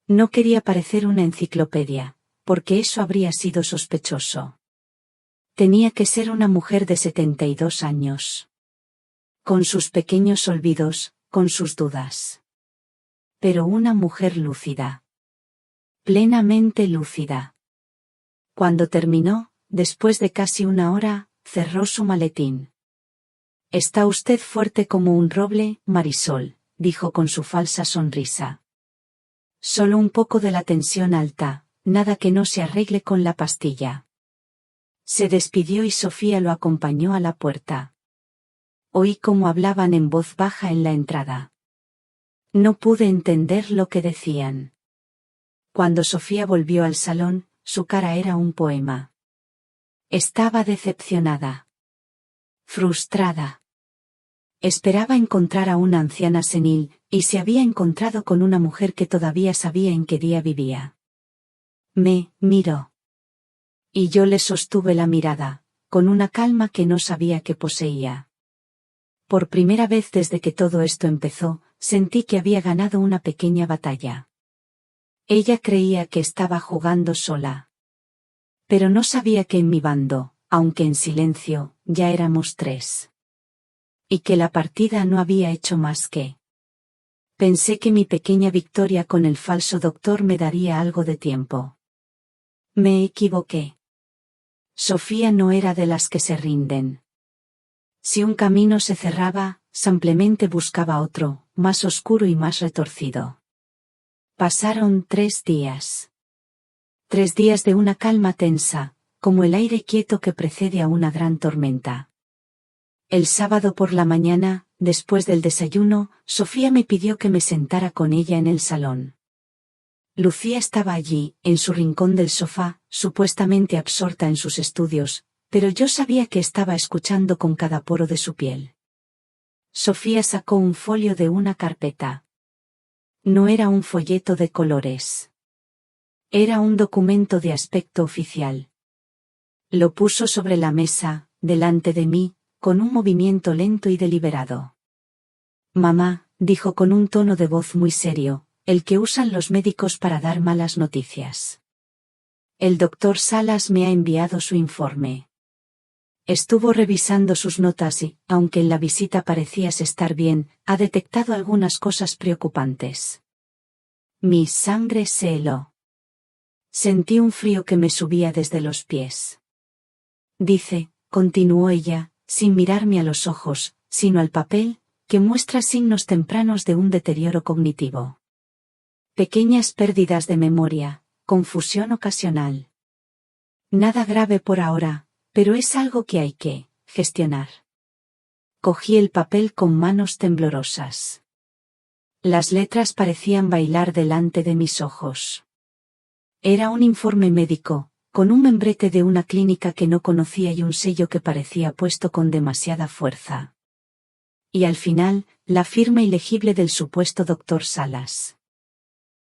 No quería parecer una enciclopedia, porque eso habría sido sospechoso. Tenía que ser una mujer de 72 años. Con sus pequeños olvidos, con sus dudas. Pero una mujer lúcida. Plenamente lúcida. Cuando terminó, después de casi una hora, cerró su maletín. Está usted fuerte como un roble, Marisol, dijo con su falsa sonrisa. Solo un poco de la tensión alta, nada que no se arregle con la pastilla. Se despidió y Sofía lo acompañó a la puerta. Oí cómo hablaban en voz baja en la entrada. No pude entender lo que decían. Cuando Sofía volvió al salón, su cara era un poema. Estaba decepcionada. Frustrada. Esperaba encontrar a una anciana senil, y se había encontrado con una mujer que todavía sabía en qué día vivía. Me miró. Y yo le sostuve la mirada, con una calma que no sabía que poseía. Por primera vez desde que todo esto empezó, sentí que había ganado una pequeña batalla. Ella creía que estaba jugando sola. Pero no sabía que en mi bando, aunque en silencio, ya éramos 3. Y que la partida no había hecho más que. Pensé que mi pequeña victoria con el falso doctor me daría algo de tiempo. Me equivoqué. Sofía no era de las que se rinden. Si un camino se cerraba, simplemente buscaba otro, más oscuro y más retorcido. Pasaron 3 días. 3 días de una calma tensa, como el aire quieto que precede a una gran tormenta. El sábado por la mañana, después del desayuno, Sofía me pidió que me sentara con ella en el salón. Lucía estaba allí, en su rincón del sofá, supuestamente absorta en sus estudios, pero yo sabía que estaba escuchando con cada poro de su piel. Sofía sacó un folio de una carpeta. No era un folleto de colores. Era un documento de aspecto oficial. Lo puso sobre la mesa, delante de mí, con un movimiento lento y deliberado. Mamá, dijo con un tono de voz muy serio, el que usan los médicos para dar malas noticias. El doctor Salas me ha enviado su informe. Estuvo revisando sus notas y, aunque en la visita parecías estar bien, ha detectado algunas cosas preocupantes. Mi sangre se heló. Sentí un frío que me subía desde los pies. Dice, continuó ella, sin mirarme a los ojos, sino al papel, que muestra signos tempranos de un deterioro cognitivo. Pequeñas pérdidas de memoria, Confusión ocasional. Nada grave por ahora, pero es algo que hay que gestionar. Cogí el papel con manos temblorosas. Las letras parecían bailar delante de mis ojos. Era un informe médico, con un membrete de una clínica que no conocía y un sello que parecía puesto con demasiada fuerza. Y al final, la firma ilegible del supuesto doctor Salas.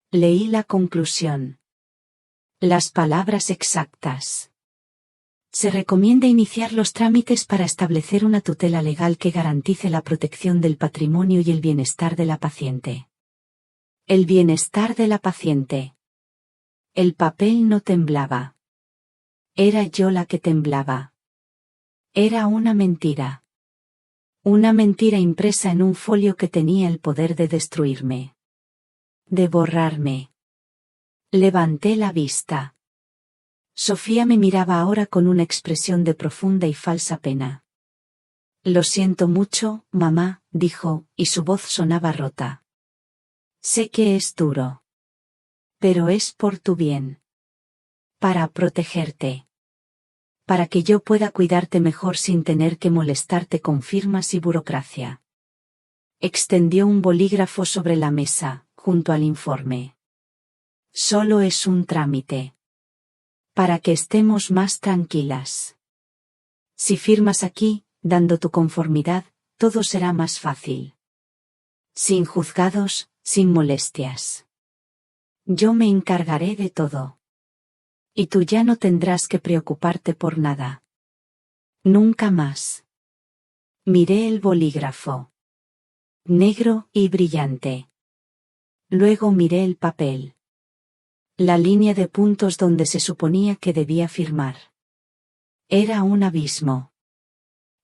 Leí la conclusión. Las palabras exactas. Se recomienda iniciar los trámites para establecer una tutela legal que garantice la protección del patrimonio y el bienestar de la paciente. El bienestar de la paciente. El papel no temblaba. Era yo la que temblaba. Era una mentira. Una mentira impresa en un folio que tenía el poder de destruirme. De borrarme. Levanté la vista. Sofía me miraba ahora con una expresión de profunda y falsa pena. Lo siento mucho, mamá, dijo, y su voz sonaba rota. Sé que es duro. Pero es por tu bien. Para protegerte. Para que yo pueda cuidarte mejor sin tener que molestarte con firmas y burocracia. Extendió un bolígrafo sobre la mesa, junto al informe. Solo es un trámite. Para que estemos más tranquilas. Si firmas aquí, dando tu conformidad, todo será más fácil. Sin juzgados, sin molestias. Yo me encargaré de todo. Y tú ya no tendrás que preocuparte por nada. Nunca más. Miré el bolígrafo. Negro y brillante. Luego miré el papel. La línea de puntos donde se suponía que debía firmar. Era un abismo.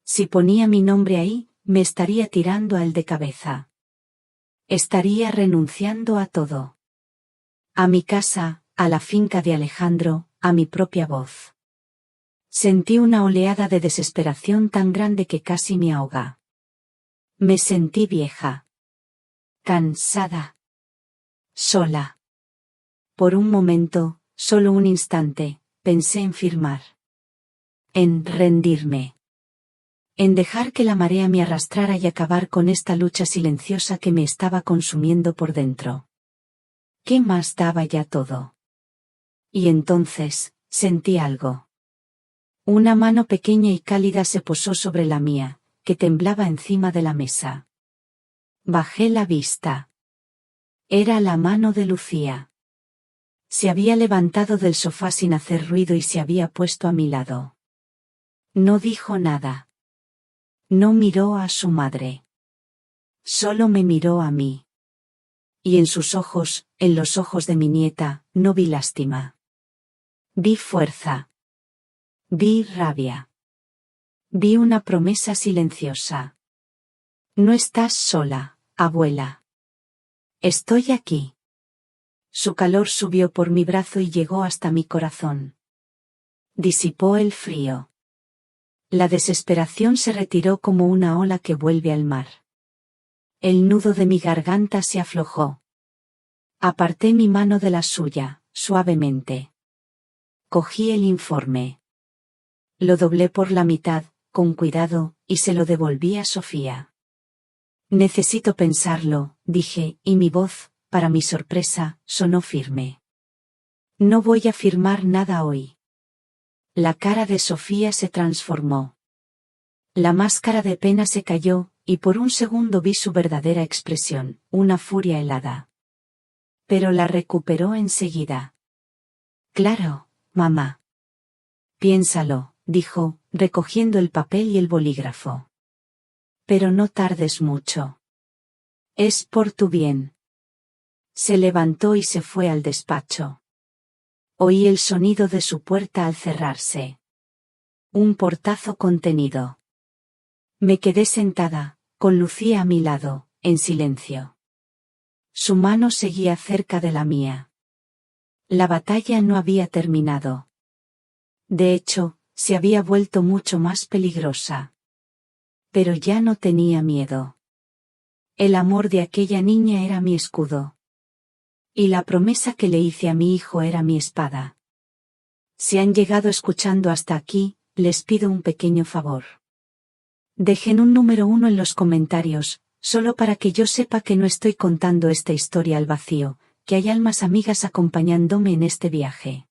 Si ponía mi nombre ahí, me estaría tirando a él de cabeza. Estaría renunciando a todo. A mi casa, a la finca de Alejandro, a mi propia voz. Sentí una oleada de desesperación tan grande que casi me ahoga. Me sentí vieja. Cansada. Sola. Por un momento, solo un instante, pensé en firmar. En rendirme. En dejar que la marea me arrastrara y acabar con esta lucha silenciosa que me estaba consumiendo por dentro. ¿Qué más daba ya todo? Y entonces, sentí algo. Una mano pequeña y cálida se posó sobre la mía, que temblaba encima de la mesa. Bajé la vista. Era la mano de Lucía. Se había levantado del sofá sin hacer ruido y se había puesto a mi lado. No dijo nada. No miró a su madre. Solo me miró a mí. Y en sus ojos, en los ojos de mi nieta, no vi lástima. Vi fuerza. Vi rabia. Vi una promesa silenciosa. No estás sola, abuela. Estoy aquí. Su calor subió por mi brazo y llegó hasta mi corazón. Disipó el frío. La desesperación se retiró como una ola que vuelve al mar. El nudo de mi garganta se aflojó. Aparté mi mano de la suya, suavemente. Cogí el informe. Lo doblé por la mitad, con cuidado, y se lo devolví a Sofía. Necesito pensarlo, dije, y mi voz, para mi sorpresa, sonó firme. No voy a firmar nada hoy. La cara de Sofía se transformó. La máscara de pena se cayó, y por un segundo vi su verdadera expresión, una furia helada. Pero la recuperó enseguida. Claro, mamá. Piénsalo, dijo, recogiendo el papel y el bolígrafo. Pero no tardes mucho. Es por tu bien. Se levantó y se fue al despacho. Oí el sonido de su puerta al cerrarse. Un portazo contenido. Me quedé sentada, con Lucía a mi lado, en silencio. Su mano seguía cerca de la mía. La batalla no había terminado. De hecho, se había vuelto mucho más peligrosa. Pero ya no tenía miedo. El amor de aquella niña era mi escudo. Y la promesa que le hice a mi hijo era mi espada. Si han llegado escuchando hasta aquí, les pido un pequeño favor. Dejen un número 1 en los comentarios, solo para que yo sepa que no estoy contando esta historia al vacío, que hay almas amigas acompañándome en este viaje.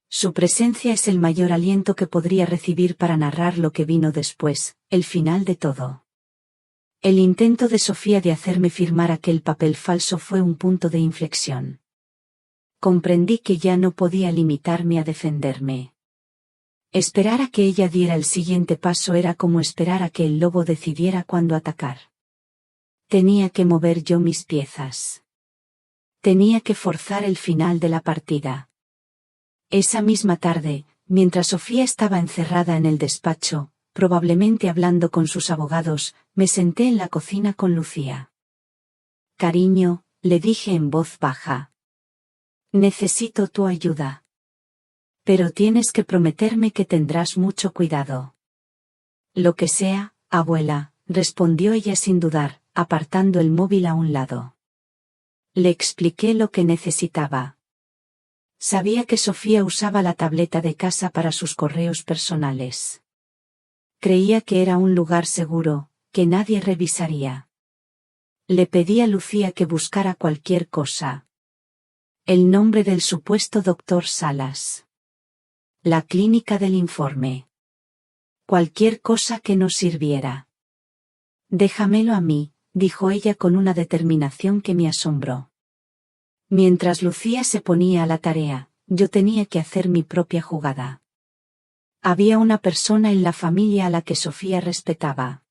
Su presencia es el mayor aliento que podría recibir para narrar lo que vino después, el final de todo. El intento de Sofía de hacerme firmar aquel papel falso fue un punto de inflexión. Comprendí que ya no podía limitarme a defenderme. Esperar a que ella diera el siguiente paso era como esperar a que el lobo decidiera cuándo atacar. Tenía que mover yo mis piezas. Tenía que forzar el final de la partida. Esa misma tarde, mientras Sofía estaba encerrada en el despacho, probablemente hablando con sus abogados, me senté en la cocina con Lucía. Cariño, le dije en voz baja. Necesito tu ayuda. Pero tienes que prometerme que tendrás mucho cuidado. Lo que sea, abuela, respondió ella sin dudar, apartando el móvil a un lado. Le expliqué lo que necesitaba. Sabía que Sofía usaba la tableta de casa para sus correos personales. Creía que era un lugar seguro, que nadie revisaría. Le pedí a Lucía que buscara cualquier cosa. El nombre del supuesto doctor Salas. La clínica del informe. Cualquier cosa que nos sirviera. Déjamelo a mí, dijo ella con una determinación que me asombró. Mientras Lucía se ponía a la tarea, yo tenía que hacer mi propia jugada. Había una persona en la familia a la que Sofía respetaba.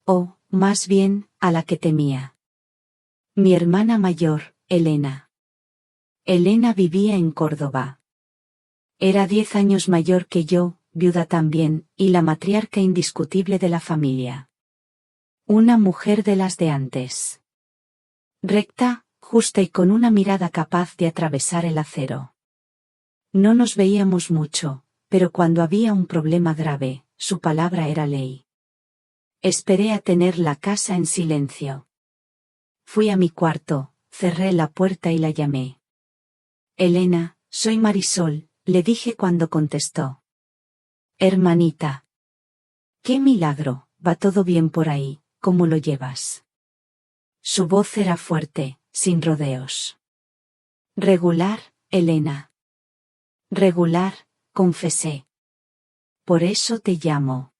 O, más bien, a la que temía. Mi hermana mayor, Elena. Elena vivía en Córdoba. Era 10 años mayor que yo, viuda también, y la matriarca indiscutible de la familia. Una mujer de las de antes. Recta, justa y con una mirada capaz de atravesar el acero. No nos veíamos mucho, pero cuando había un problema grave, su palabra era ley. Esperé a tener la casa en silencio. Fui a mi cuarto, cerré la puerta y la llamé. Elena, soy Marisol, le dije cuando contestó. Hermanita. ¡Qué milagro! Va todo bien por ahí, ¿cómo lo llevas? Su voz era fuerte, sin rodeos. Regular, Elena. Regular, confesé. Por eso te llamo.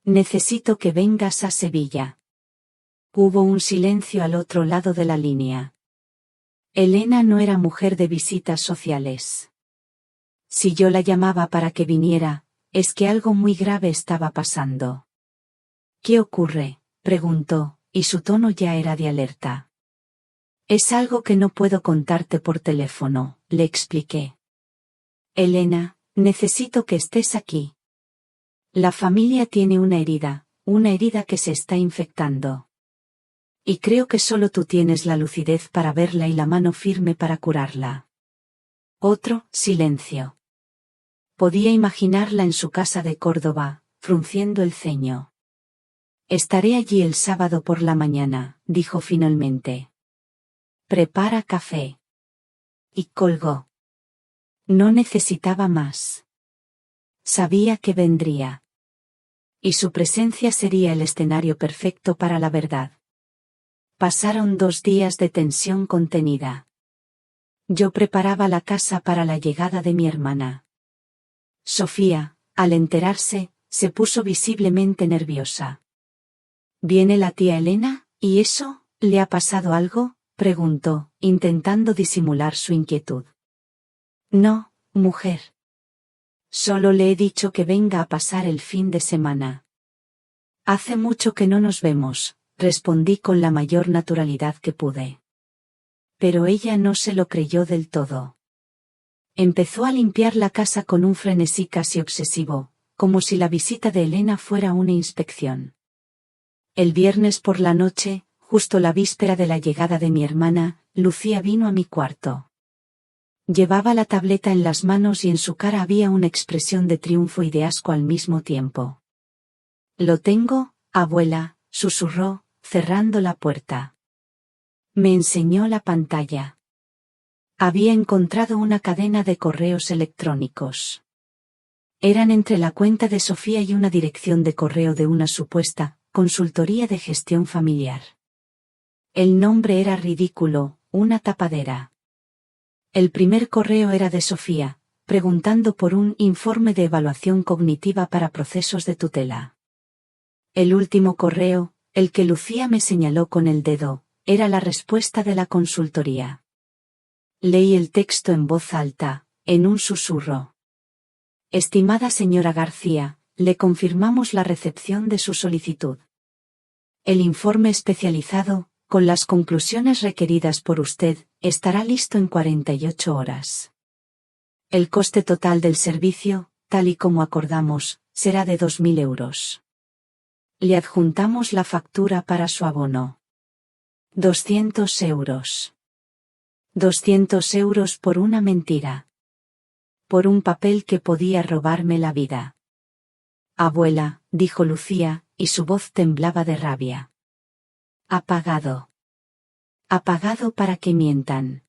Necesito que vengas a Sevilla. Hubo un silencio al otro lado de la línea. Elena no era mujer de visitas sociales. Si yo la llamaba para que viniera, es que algo muy grave estaba pasando. ¿Qué ocurre?, preguntó, y su tono ya era de alerta. Es algo que no puedo contarte por teléfono, le expliqué. Elena, necesito que estés aquí. La familia tiene una herida que se está infectando. Y creo que solo tú tienes la lucidez para verla y la mano firme para curarla. Otro silencio. Podía imaginarla en su casa de Córdoba, frunciendo el ceño. Estaré allí el sábado por la mañana, dijo finalmente. Prepara café. Y colgó. No necesitaba más. Sabía que vendría. Y su presencia sería el escenario perfecto para la verdad. Pasaron 2 días de tensión contenida. Yo preparaba la casa para la llegada de mi hermana. Sofía, al enterarse, se puso visiblemente nerviosa. ¿Viene la tía Elena? ¿Y eso? ¿Le ha pasado algo?, preguntó, intentando disimular su inquietud. No, mujer. Solo le he dicho que venga a pasar el fin de semana. Hace mucho que no nos vemos, respondí con la mayor naturalidad que pude. Pero ella no se lo creyó del todo. Empezó a limpiar la casa con un frenesí casi obsesivo, como si la visita de Elena fuera una inspección. El viernes por la noche, justo la víspera de la llegada de mi hermana, Lucía vino a mi cuarto. Llevaba la tableta en las manos y en su cara había una expresión de triunfo y de asco al mismo tiempo. «Lo tengo, abuela», susurró, cerrando la puerta. Me enseñó la pantalla. Había encontrado una cadena de correos electrónicos. Eran entre la cuenta de Sofía y una dirección de correo de una supuesta consultoría de gestión familiar. El nombre era ridículo, una tapadera. El primer correo era de Sofía, preguntando por un informe de evaluación cognitiva para procesos de tutela. El último correo, el que Lucía me señaló con el dedo, era la respuesta de la consultoría. Leí el texto en voz alta, en un susurro. Estimada señora García, le confirmamos la recepción de su solicitud. El informe especializado, con las conclusiones requeridas por usted, estará listo en 48 horas. El coste total del servicio, tal y como acordamos, será de 2.000 euros. Le adjuntamos la factura para su abono. 200 euros. 200 euros por una mentira. Por un papel que podía robarme la vida. Abuela, dijo Lucía, y su voz temblaba de rabia. Apagado. Apagado para que mientan.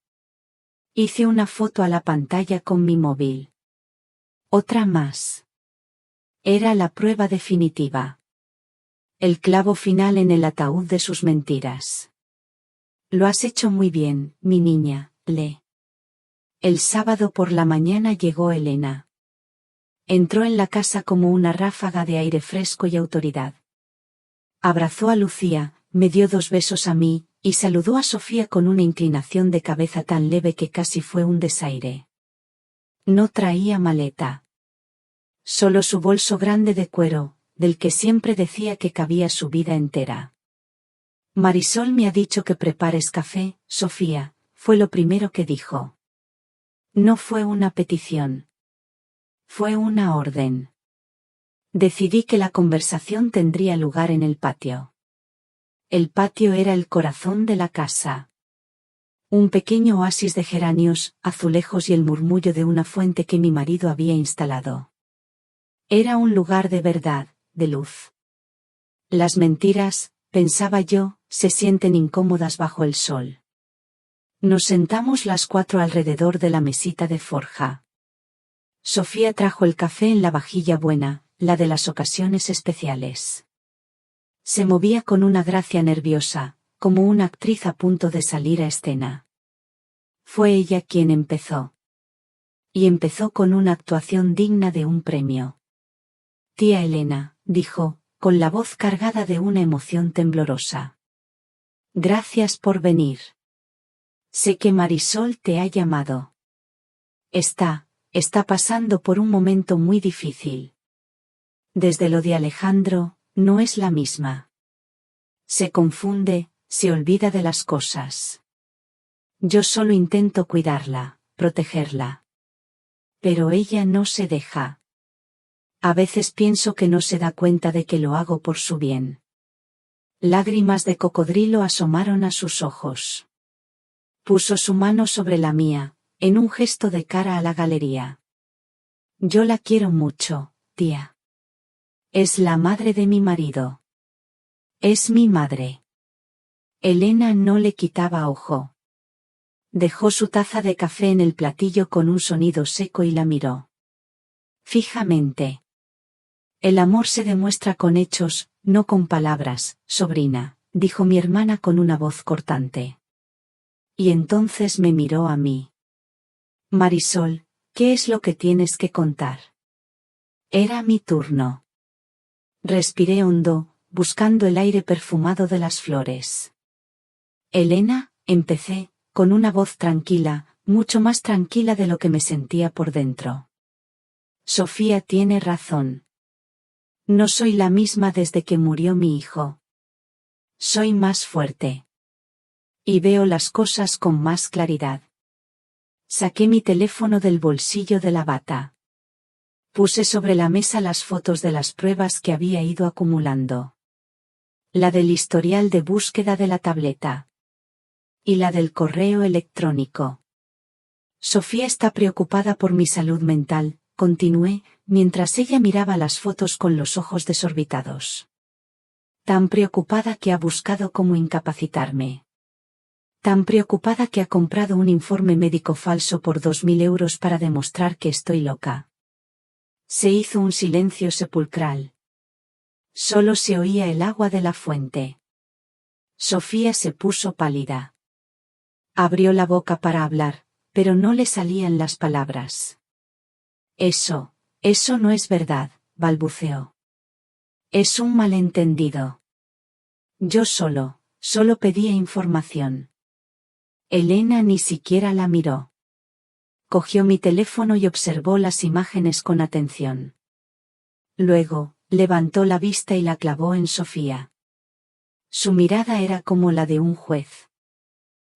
Hice una foto a la pantalla con mi móvil. Otra más. Era la prueba definitiva. El clavo final en el ataúd de sus mentiras. Lo has hecho muy bien, mi niña, Le. El sábado por la mañana llegó Elena. Entró en la casa como una ráfaga de aire fresco y autoridad. Abrazó a Lucía, me dio 2 besos a mí, y saludó a Sofía con una inclinación de cabeza tan leve que casi fue un desaire. No traía maleta. Solo su bolso grande de cuero, del que siempre decía que cabía su vida entera. Marisol me ha dicho que prepares café, Sofía, fue lo primero que dijo. No fue una petición. Fue una orden. Decidí que la conversación tendría lugar en el patio. El patio era el corazón de la casa. Un pequeño oasis de geranios, azulejos y el murmullo de una fuente que mi marido había instalado. Era un lugar de verdad, de luz. Las mentiras, pensaba yo, se sienten incómodas bajo el sol. Nos sentamos las 4 alrededor de la mesita de forja. Sofía trajo el café en la vajilla buena, la de las ocasiones especiales. Se movía con una gracia nerviosa, como una actriz a punto de salir a escena. Fue ella quien empezó. Y empezó con una actuación digna de un premio. Tía Elena, dijo, con la voz cargada de una emoción temblorosa. Gracias por venir. Sé que Marisol te ha llamado. Está pasando por un momento muy difícil. Desde lo de Alejandro, no es la misma. Se confunde, se olvida de las cosas. Yo solo intento cuidarla, protegerla. Pero ella no se deja. A veces pienso que no se da cuenta de que lo hago por su bien. Lágrimas de cocodrilo asomaron a sus ojos. Puso su mano sobre la mía, en un gesto de cara a la galería. Yo la quiero mucho, tía. Es la madre de mi marido. Es mi madre. Elena no le quitaba ojo. Dejó su taza de café en el platillo con un sonido seco y la miró. Fijamente. El amor se demuestra con hechos, no con palabras, sobrina, dijo mi hermana con una voz cortante. Y entonces me miró a mí. Marisol, ¿qué es lo que tienes que contar? Era mi turno. Respiré hondo, buscando el aire perfumado de las flores. Elena, empecé, con una voz tranquila, mucho más tranquila de lo que me sentía por dentro. Sofía tiene razón. No soy la misma desde que murió mi hijo. Soy más fuerte. Y veo las cosas con más claridad. Saqué mi teléfono del bolsillo de la bata. Puse sobre la mesa las fotos de las pruebas que había ido acumulando. La del historial de búsqueda de la tableta. Y la del correo electrónico. Sofía está preocupada por mi salud mental, continué, mientras ella miraba las fotos con los ojos desorbitados. Tan preocupada que ha buscado cómo incapacitarme. Tan preocupada que ha comprado un informe médico falso por 2000 € para demostrar que estoy loca. Se hizo un silencio sepulcral. Solo se oía el agua de la fuente. Sofía se puso pálida. Abrió la boca para hablar, pero no le salían las palabras. Eso no es verdad, balbuceó. Es un malentendido. Yo solo pedía información. Elena ni siquiera la miró. Cogió mi teléfono y observó las imágenes con atención. Luego, levantó la vista y la clavó en Sofía. Su mirada era como la de un juez.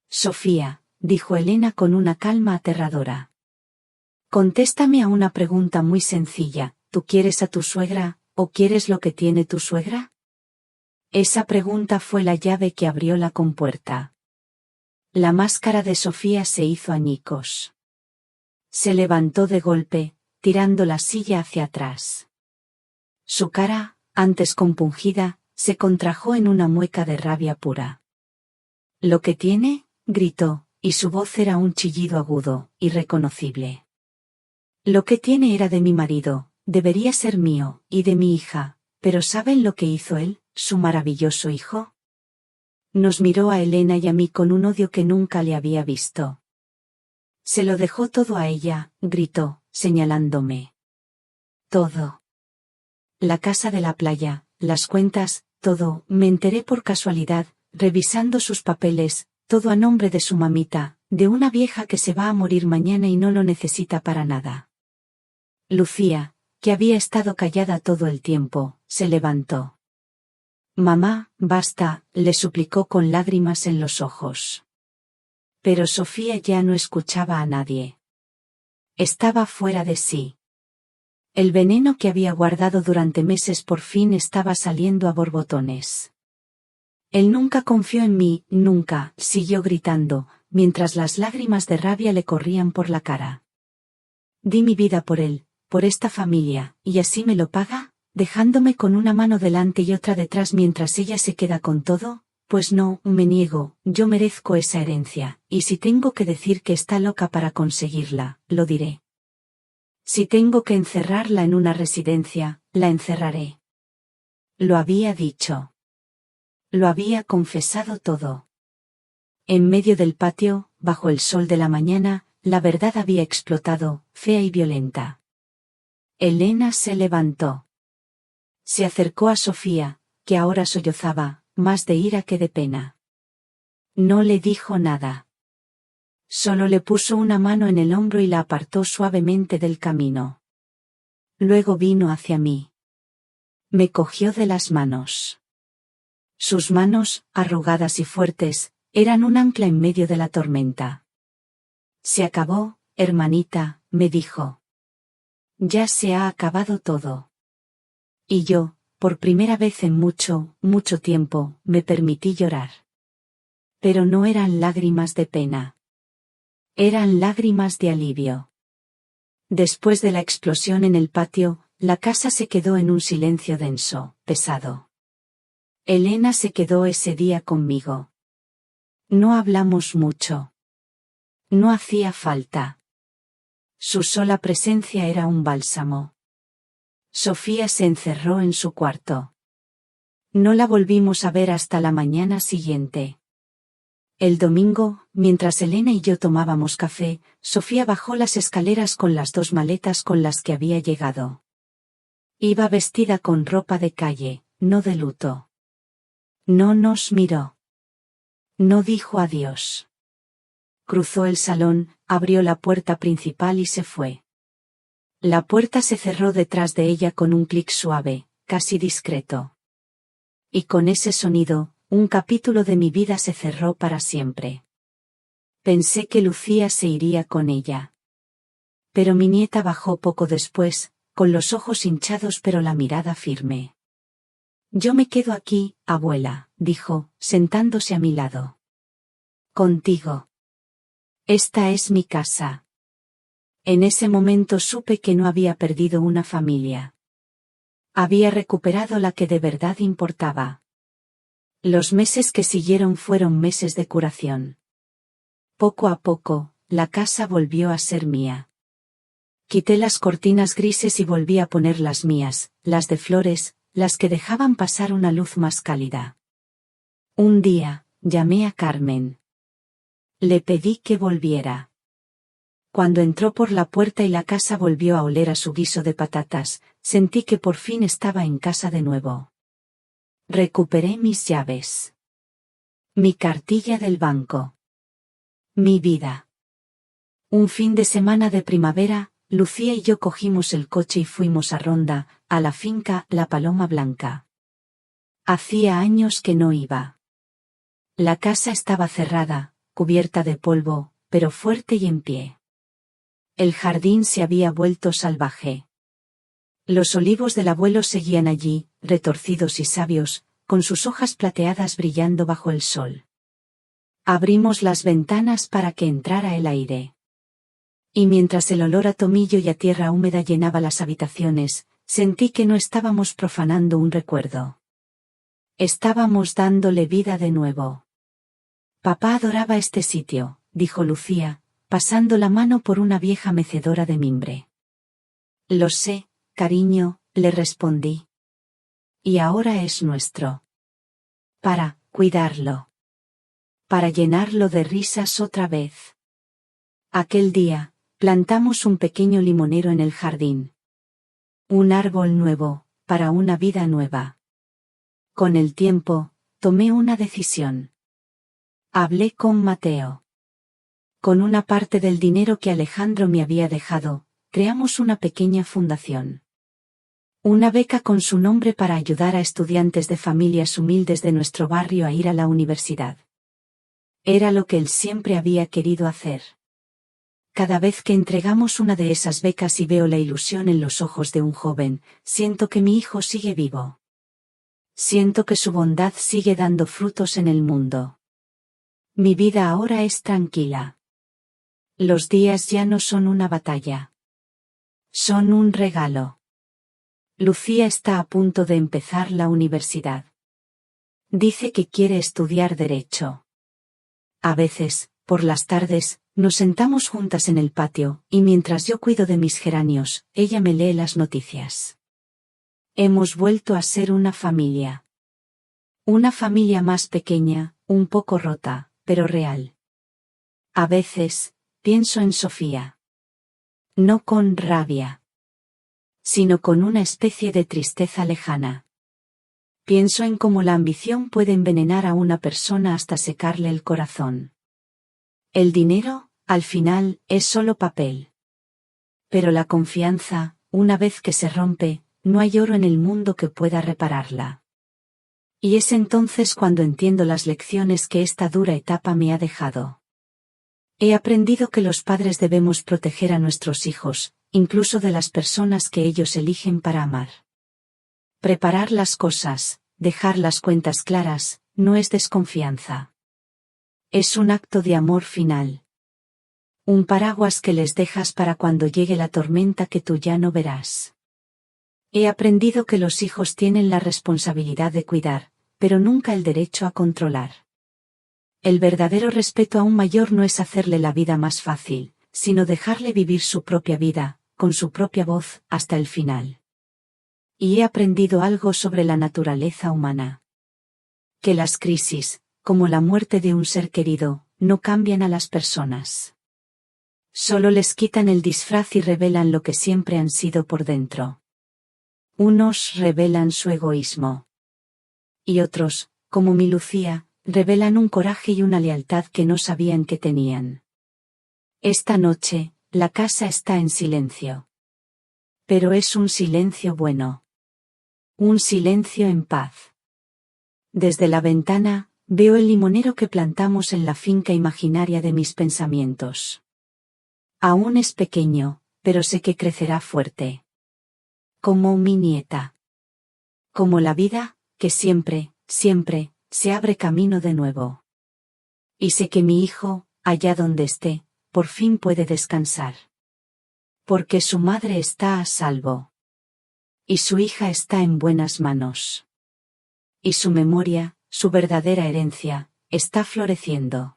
Sofía, dijo Elena con una calma aterradora. Contéstame a una pregunta muy sencilla, ¿tú quieres a tu suegra, o quieres lo que tiene tu suegra? Esa pregunta fue la llave que abrió la compuerta. La máscara de Sofía se hizo añicos. Se levantó de golpe, tirando la silla hacia atrás. Su cara, antes compungida, se contrajo en una mueca de rabia pura. ¿Lo que tiene? Gritó, y su voz era un chillido agudo, irreconocible. Lo que tiene era de mi marido, debería ser mío, y de mi hija, pero ¿saben lo que hizo él, su maravilloso hijo? Nos miró a Elena y a mí con un odio que nunca le había visto. Se lo dejó todo a ella, gritó, señalándome. Todo. La casa de la playa, las cuentas, todo, me enteré por casualidad, revisando sus papeles, todo a nombre de su mamita, de una vieja que se va a morir mañana y no lo necesita para nada. Lucía, que había estado callada todo el tiempo, se levantó. Mamá, basta, le suplicó con lágrimas en los ojos. Pero Sofía ya no escuchaba a nadie. Estaba fuera de sí. El veneno que había guardado durante meses por fin estaba saliendo a borbotones. Él nunca confió en mí, nunca, siguió gritando, mientras las lágrimas de rabia le corrían por la cara. Di mi vida por él, por esta familia, y así me lo paga, dejándome con una mano delante y otra detrás mientras ella se queda con todo. Pues no, me niego, yo merezco esa herencia, y si tengo que decir que está loca para conseguirla, lo diré. Si tengo que encerrarla en una residencia, la encerraré. Lo había dicho. Lo había confesado todo. En medio del patio, bajo el sol de la mañana, la verdad había explotado, fea y violenta. Elena se levantó. Se acercó a Sofía, que ahora sollozaba, más de ira que de pena. No le dijo nada. Solo le puso una mano en el hombro y la apartó suavemente del camino. Luego vino hacia mí. Me cogió de las manos. Sus manos, arrugadas y fuertes, eran un ancla en medio de la tormenta. Se acabó, hermanita, me dijo. Ya se ha acabado todo. Y yo, por primera vez en mucho, mucho tiempo, me permití llorar. Pero no eran lágrimas de pena. Eran lágrimas de alivio. Después de la explosión en el patio, la casa se quedó en un silencio denso, pesado. Elena se quedó ese día conmigo. No hablamos mucho. No hacía falta. Su sola presencia era un bálsamo. Sofía se encerró en su cuarto. No la volvimos a ver hasta la mañana siguiente. El domingo, mientras Elena y yo tomábamos café, Sofía bajó las escaleras con las 2 maletas con las que había llegado. Iba vestida con ropa de calle, no de luto. No nos miró. No dijo adiós. Cruzó el salón, abrió la puerta principal y se fue. La puerta se cerró detrás de ella con un clic suave, casi discreto. Y con ese sonido, un capítulo de mi vida se cerró para siempre. Pensé que Lucía se iría con ella. Pero mi nieta bajó poco después, con los ojos hinchados pero la mirada firme. Yo me quedo aquí, abuela, dijo, sentándose a mi lado. Contigo. Esta es mi casa. En ese momento supe que no había perdido una familia. Había recuperado la que de verdad importaba. Los meses que siguieron fueron meses de curación. Poco a poco, la casa volvió a ser mía. Quité las cortinas grises y volví a poner las mías, las de flores, las que dejaban pasar una luz más cálida. Un día, llamé a Carmen. Le pedí que volviera. Cuando entró por la puerta y la casa volvió a oler a su guiso de patatas, sentí que por fin estaba en casa de nuevo. Recuperé mis llaves. Mi cartilla del banco. Mi vida. Un fin de semana de primavera, Lucía y yo cogimos el coche y fuimos a Ronda, a la finca La Paloma Blanca. Hacía años que no iba. La casa estaba cerrada, cubierta de polvo, pero fuerte y en pie. El jardín se había vuelto salvaje. Los olivos del abuelo seguían allí, retorcidos y sabios, con sus hojas plateadas brillando bajo el sol. Abrimos las ventanas para que entrara el aire. Y mientras el olor a tomillo y a tierra húmeda llenaba las habitaciones, sentí que no estábamos profanando un recuerdo. Estábamos dándole vida de nuevo. Papá adoraba este sitio, dijo Lucía, pasando la mano por una vieja mecedora de mimbre. Lo sé, cariño, le respondí. Y ahora es nuestro. Para cuidarlo. Para llenarlo de risas otra vez. Aquel día, plantamos un pequeño limonero en el jardín. Un árbol nuevo, para una vida nueva. Con el tiempo, tomé una decisión. Hablé con Mateo. Con una parte del dinero que Alejandro me había dejado, creamos una pequeña fundación. Una beca con su nombre para ayudar a estudiantes de familias humildes de nuestro barrio a ir a la universidad. Era lo que él siempre había querido hacer. Cada vez que entregamos una de esas becas y veo la ilusión en los ojos de un joven, siento que mi hijo sigue vivo. Siento que su bondad sigue dando frutos en el mundo. Mi vida ahora es tranquila. Los días ya no son una batalla. Son un regalo. Lucía está a punto de empezar la universidad. Dice que quiere estudiar Derecho. A veces, por las tardes, nos sentamos juntas en el patio, y mientras yo cuido de mis geranios, ella me lee las noticias. Hemos vuelto a ser una familia. Una familia más pequeña, un poco rota, pero real. A veces, pienso en Sofía. No con rabia, sino con una especie de tristeza lejana. Pienso en cómo la ambición puede envenenar a una persona hasta secarle el corazón. El dinero, al final, es solo papel. Pero la confianza, una vez que se rompe, no hay oro en el mundo que pueda repararla. Y es entonces cuando entiendo las lecciones que esta dura etapa me ha dejado. He aprendido que los padres debemos proteger a nuestros hijos, incluso de las personas que ellos eligen para amar. Preparar las cosas, dejar las cuentas claras, no es desconfianza. Es un acto de amor final. Un paraguas que les dejas para cuando llegue la tormenta que tú ya no verás. He aprendido que los hijos tienen la responsabilidad de cuidar, pero nunca el derecho a controlar. El verdadero respeto a un mayor no es hacerle la vida más fácil, sino dejarle vivir su propia vida, con su propia voz, hasta el final. Y he aprendido algo sobre la naturaleza humana. Que las crisis, como la muerte de un ser querido, no cambian a las personas. Solo les quitan el disfraz y revelan lo que siempre han sido por dentro. Unos revelan su egoísmo. Y otros, como mi Lucía, revelan un coraje y una lealtad que no sabían que tenían. Esta noche, la casa está en silencio. Pero es un silencio bueno. Un silencio en paz. Desde la ventana, veo el limonero que plantamos en la finca imaginaria de mis pensamientos. Aún es pequeño, pero sé que crecerá fuerte. Como mi nieta. Como la vida, que siempre, siempre, se abre camino de nuevo. Y sé que mi hijo, allá donde esté, por fin puede descansar. Porque su madre está a salvo. Y su hija está en buenas manos. Y su memoria, su verdadera herencia, está floreciendo.